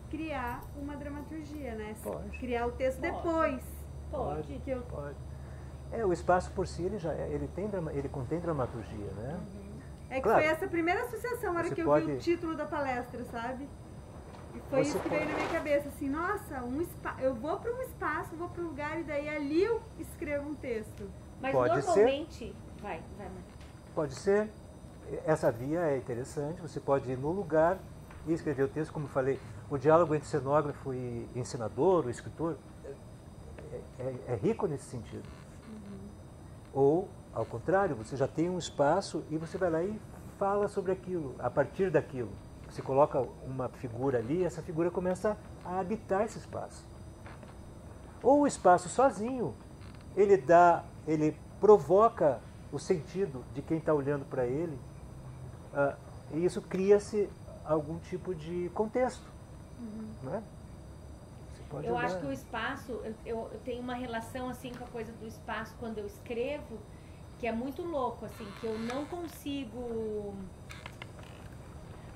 criar uma dramaturgia, né? Pode. Criar o texto depois. Pode. O espaço por si, ele contém dramaturgia, né? É que claro. Foi essa primeira associação, na hora que eu vi o título da palestra, sabe? E foi isso que veio na minha cabeça, assim, nossa, eu vou para um espaço, vou para um lugar e daí ali eu escrevo um texto. Mas pode normalmente... Ser. Vai, pode ser. Essa via é interessante, você pode ir no lugar e escrever o texto, como eu falei, o diálogo entre cenógrafo e encenador, o escritor, é rico nesse sentido. Ou, ao contrário, você já tem um espaço e você vai lá e fala sobre aquilo, a partir daquilo. Você coloca uma figura ali e essa figura começa a habitar esse espaço. Ou o espaço sozinho, ele provoca o sentido de quem está olhando para ele, e isso cria-se algum tipo de contexto. Não é? Eu acho que o espaço, eu tenho uma relação assim com a coisa do espaço quando eu escrevo, que é muito louco, assim, que eu não consigo...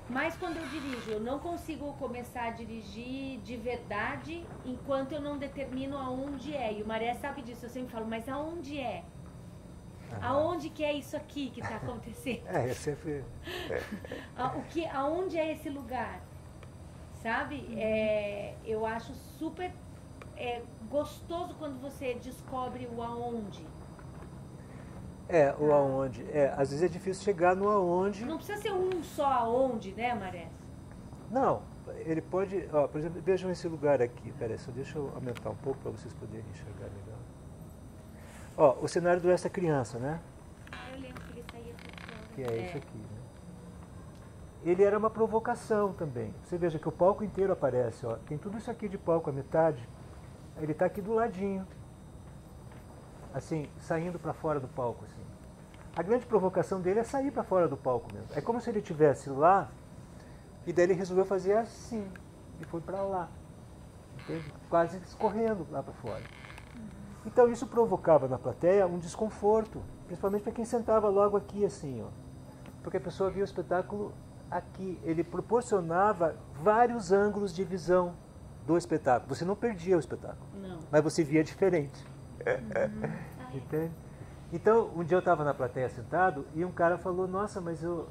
Mas quando eu dirijo, eu não consigo começar a dirigir de verdade enquanto eu não determino aonde é. E o Maré sabe disso, eu sempre falo, mas aonde é? Aonde que é isso aqui que está acontecendo? Eu sempre... Aonde é esse lugar? Sabe? Eu acho super gostoso quando você descobre o aonde. O aonde. Às vezes é difícil chegar no aonde. Não precisa ser um só aonde, né, Maré? Não, ele pode... por exemplo, vejam esse lugar aqui. Peraí, só deixa eu aumentar um pouco para vocês poderem enxergar melhor. O cenário do Essa Criança, né? Eu lembro que ele saía por que é isso aqui, né? Ele era uma provocação também. Você veja que o palco inteiro aparece, tem tudo isso aqui de palco, a metade. Ele está aqui do ladinho, assim, saindo para fora do palco, assim. A grande provocação dele é sair para fora do palco mesmo. É como se ele estivesse lá e daí ele resolveu fazer assim e foi para lá, entende? Quase escorrendo lá para fora. Então isso provocava na plateia um desconforto, principalmente para quem sentava logo aqui assim, porque a pessoa via o espetáculo aqui. Ele proporcionava vários ângulos de visão do espetáculo. Você não perdia o espetáculo, mas você via diferente. Entende? Então, um dia eu estava na plateia sentado e um cara falou, nossa, mas eu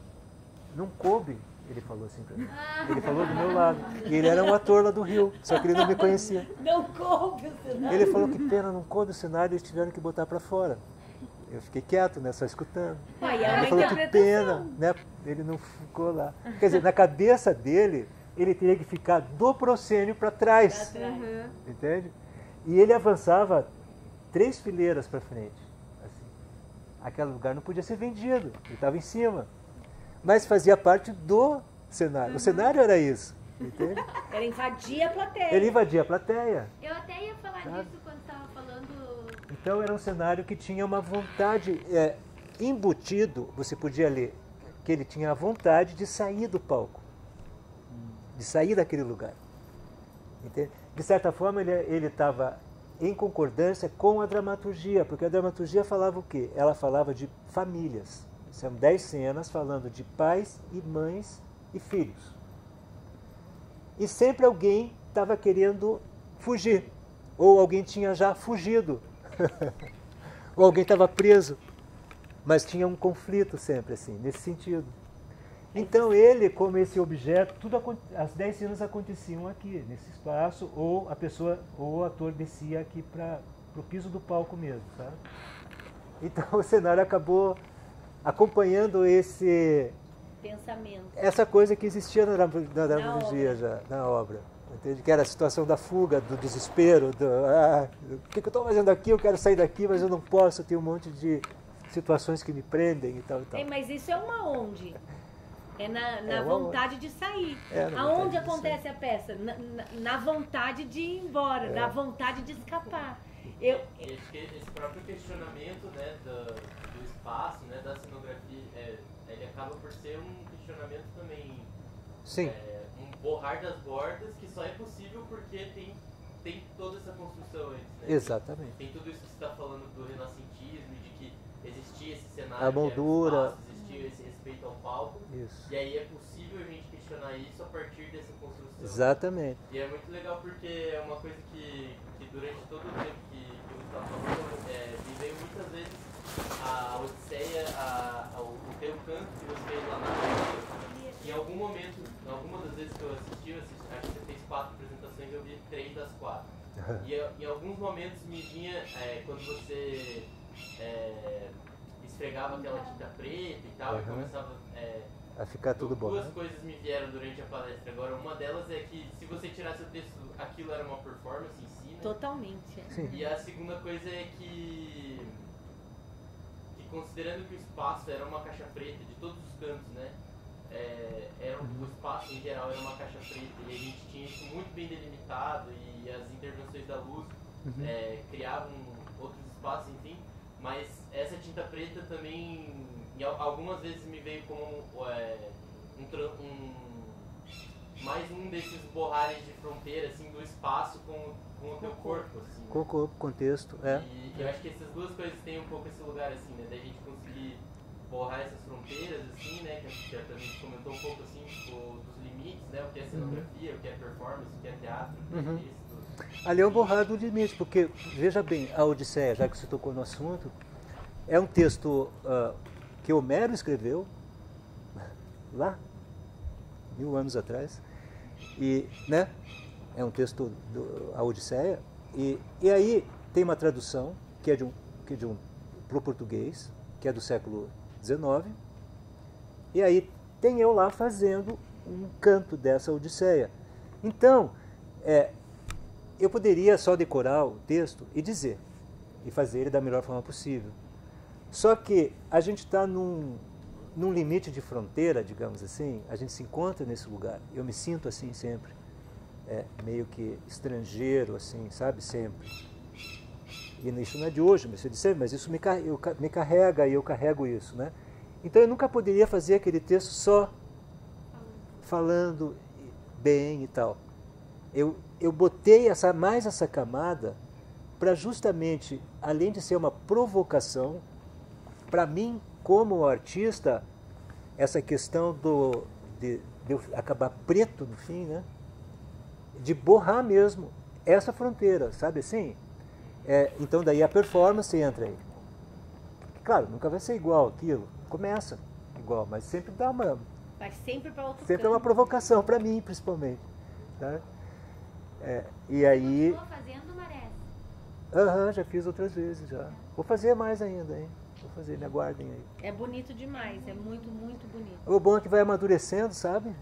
não coube. Ele falou assim pra mim. Ele falou do meu lado. E ele era um ator lá do Rio, só que ele não me conhecia. Não coube o cenário. Ele falou que pena, não coube o cenário, eles tiveram que botar para fora. Eu fiquei quieto, né, só escutando. Ele falou que pena, né, ele não ficou lá. Quer dizer, na cabeça dele, ele teria que ficar do proscênio para trás. Entende? E ele avançava 3 fileiras para frente. Assim. aquele lugar não podia ser vendido, ele estava em cima. Mas fazia parte do cenário. O cenário era isso, entende? Era invadir a plateia. Ele invadia a plateia. Eu até ia falar disso quando estava falando. Então era um cenário que tinha uma vontade, embutido, você podia ler, que ele tinha a vontade de sair do palco, de sair daquele lugar. Entende? De certa forma ele estava em concordância com a dramaturgia, porque a dramaturgia falava o quê? Ela falava de famílias. São 10 cenas falando de pais e mães e filhos. E sempre alguém estava querendo fugir, ou alguém tinha já fugido, ou alguém estava preso, mas tinha um conflito sempre assim, nesse sentido. Então ele, como esse objeto, as 10 cenas aconteciam aqui, nesse espaço, ou a pessoa, ou o ator descia aqui para o piso do palco mesmo, sabe? Então o cenário acabou acompanhando esse pensamento, essa coisa que existia na dramaturgia já, na obra, entende? Que era a situação da fuga, do desespero, o que eu estou fazendo aqui? Eu quero sair daqui, mas eu não posso, tem um monte de situações que me prendem e tal e tal. Mas isso é uma onde? É na vontade de sair. Aonde acontece a peça? Na vontade de ir embora, na vontade de escapar. Esse próprio questionamento, né, do espaço, né, da cenografia, ele acaba por ser um questionamento também, sim, um borrar das bordas, que só é possível porque tem toda essa construção antes, né? Exatamente. Tem tudo isso que você está falando do renascentismo, de que existia esse cenário, a moldura, espaço, existia esse respeito ao palco, isso. E aí é possível a gente questionar isso a partir dessa construção. Exatamente. E é muito legal porque é uma coisa que durante todo o tempo que eu estava falando, me veio muitas vezes a Odisseia, o teu canto que você fez lá na Odisseia. Em algum momento, alguma das vezes que eu assisti, acho que você fez 4 apresentações, eu vi 3 das 4. E em alguns momentos me vinha, quando você esfregava aquela tinta preta e tal, e começava a ficar tudo bom. Duas coisas me vieram durante a palestra agora. Uma delas é que se você tirasse o texto, aquilo era uma performance em si, né? Totalmente. Sim. E a segunda coisa é que considerando que o espaço era uma caixa preta de todos os cantos, né? O espaço em geral era uma caixa preta e a gente tinha isso muito bem delimitado e as intervenções da luz criavam outros espaços, enfim. Mas essa tinta preta também, algumas vezes me veio como mais um desses borrares de fronteira, assim, do espaço com o teu corpo, assim. Com o corpo, contexto, E eu acho que essas duas coisas têm um pouco esse lugar, assim, né, da gente conseguir borrar essas fronteiras, assim, né, que a gente comentou um pouco, assim, tipo, dos limites, né, o que é cenografia, o que é performance, o que é teatro, o que é isso. Ali é o borrar do limite, porque, veja bem, a Odisseia, já que você tocou no assunto, é um texto que Homero escreveu lá, 1000 anos atrás, e, né, é um texto a Odisseia, e aí tem uma tradução que é para o português, que é do século XIX, e aí tem eu lá fazendo um canto dessa Odisseia. Então, eu poderia só decorar o texto e dizer, e fazer ele da melhor forma possível. Só que a gente está num limite de fronteira, digamos assim, a gente se encontra nesse lugar. Eu me sinto assim sempre, meio que estrangeiro, assim, sabe, sempre. E isso não é de hoje, mas isso me carrega e eu carrego isso, né? Então eu nunca poderia fazer aquele texto só falando bem e tal. Eu botei mais essa camada para justamente, além de ser uma provocação, para mim, como artista, essa questão de eu acabar preto no fim, né? De borrar mesmo essa fronteira, sabe assim? Então daí a performance entra aí. Claro, nunca vai ser igual aquilo, começa igual, mas sempre dá uma... Vai sempre para outro Sempre é uma provocação para mim, principalmente. Tá? E aí... Continua fazendo, Maré? Já fiz outras vezes já. Vou fazer mais ainda, hein? Vou fazer, me aguardem aí. É bonito demais, é muito, muito bonito. O bom é que vai amadurecendo, sabe?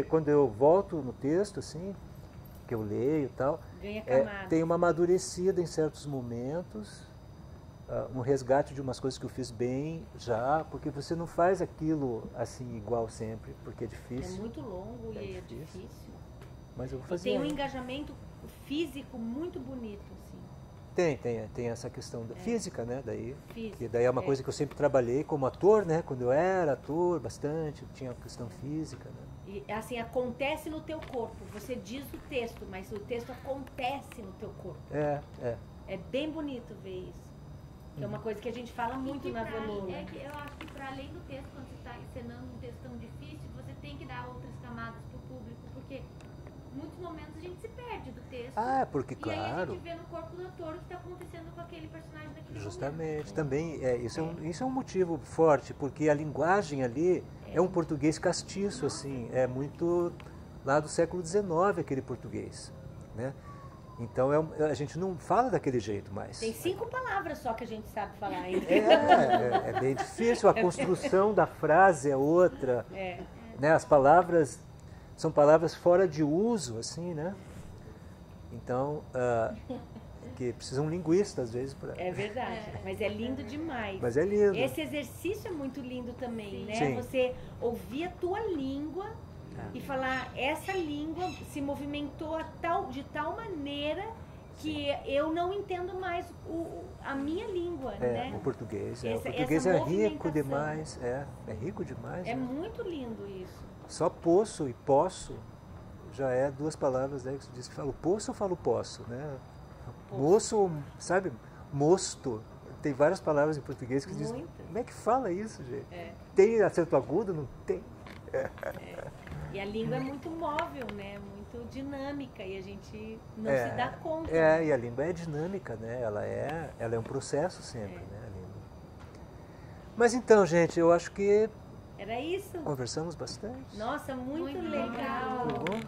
Quando eu volto no texto, assim, que eu leio e tal, ganha camada. tem uma amadurecida em certos momentos, um resgate de umas coisas que eu fiz bem já, porque você não faz aquilo assim igual sempre, porque é difícil. É muito longo e é difícil. Mas eu vou fazer. E tem um engajamento físico muito bonito, assim. Tem essa questão da física, né? Física, que daí é uma coisa que eu sempre trabalhei como ator, né? Quando eu era ator, bastante, tinha a questão física, né? E assim, acontece no teu corpo. Você diz o texto, mas o texto acontece no teu corpo. É bem bonito ver isso. Que é uma coisa que a gente fala muito na Velula. Eu acho que para além do texto, quando você está encenando um texto tão difícil, você tem que dar outras camadas para o público, porque em muitos momentos a gente se perde do texto. Porque claro. E aí a gente vê no corpo do ator o que está acontecendo com aquele personagem naquele Justamente. momento. Também, isso é um motivo forte, porque a linguagem ali é um português castiço, assim, é muito lá do século XIX aquele português, né? Então a gente não fala daquele jeito mais. Tem 5 palavras só que a gente sabe falar ainda. É bem difícil, a construção da frase é outra. Né? As palavras são palavras fora de uso, assim, né? Então, que precisam linguistas às vezes para. É verdade, mas é lindo demais. Mas é lindo. Esse exercício é muito lindo também, né? Sim. Você ouvir a tua língua e falar, essa língua se movimentou de tal maneira que eu não entendo mais a minha língua, né? O português. Essa, o português essa é rico demais. É rico demais. É muito lindo isso. Só poço e posso já é 2 palavras, né? Que você diz que fala poço ou falo posso, né? Moço, sabe? Mosto. Tem várias palavras em português que dizem. Como é que fala isso, gente? Tem acento agudo? Não tem. E a língua é muito móvel, né? Muito dinâmica e a gente não se dá conta. E a língua é dinâmica, né? Ela é um processo sempre, né? A língua. Mas então, gente, eu acho que era isso. Conversamos bastante. Nossa, muito legal. Muito bom.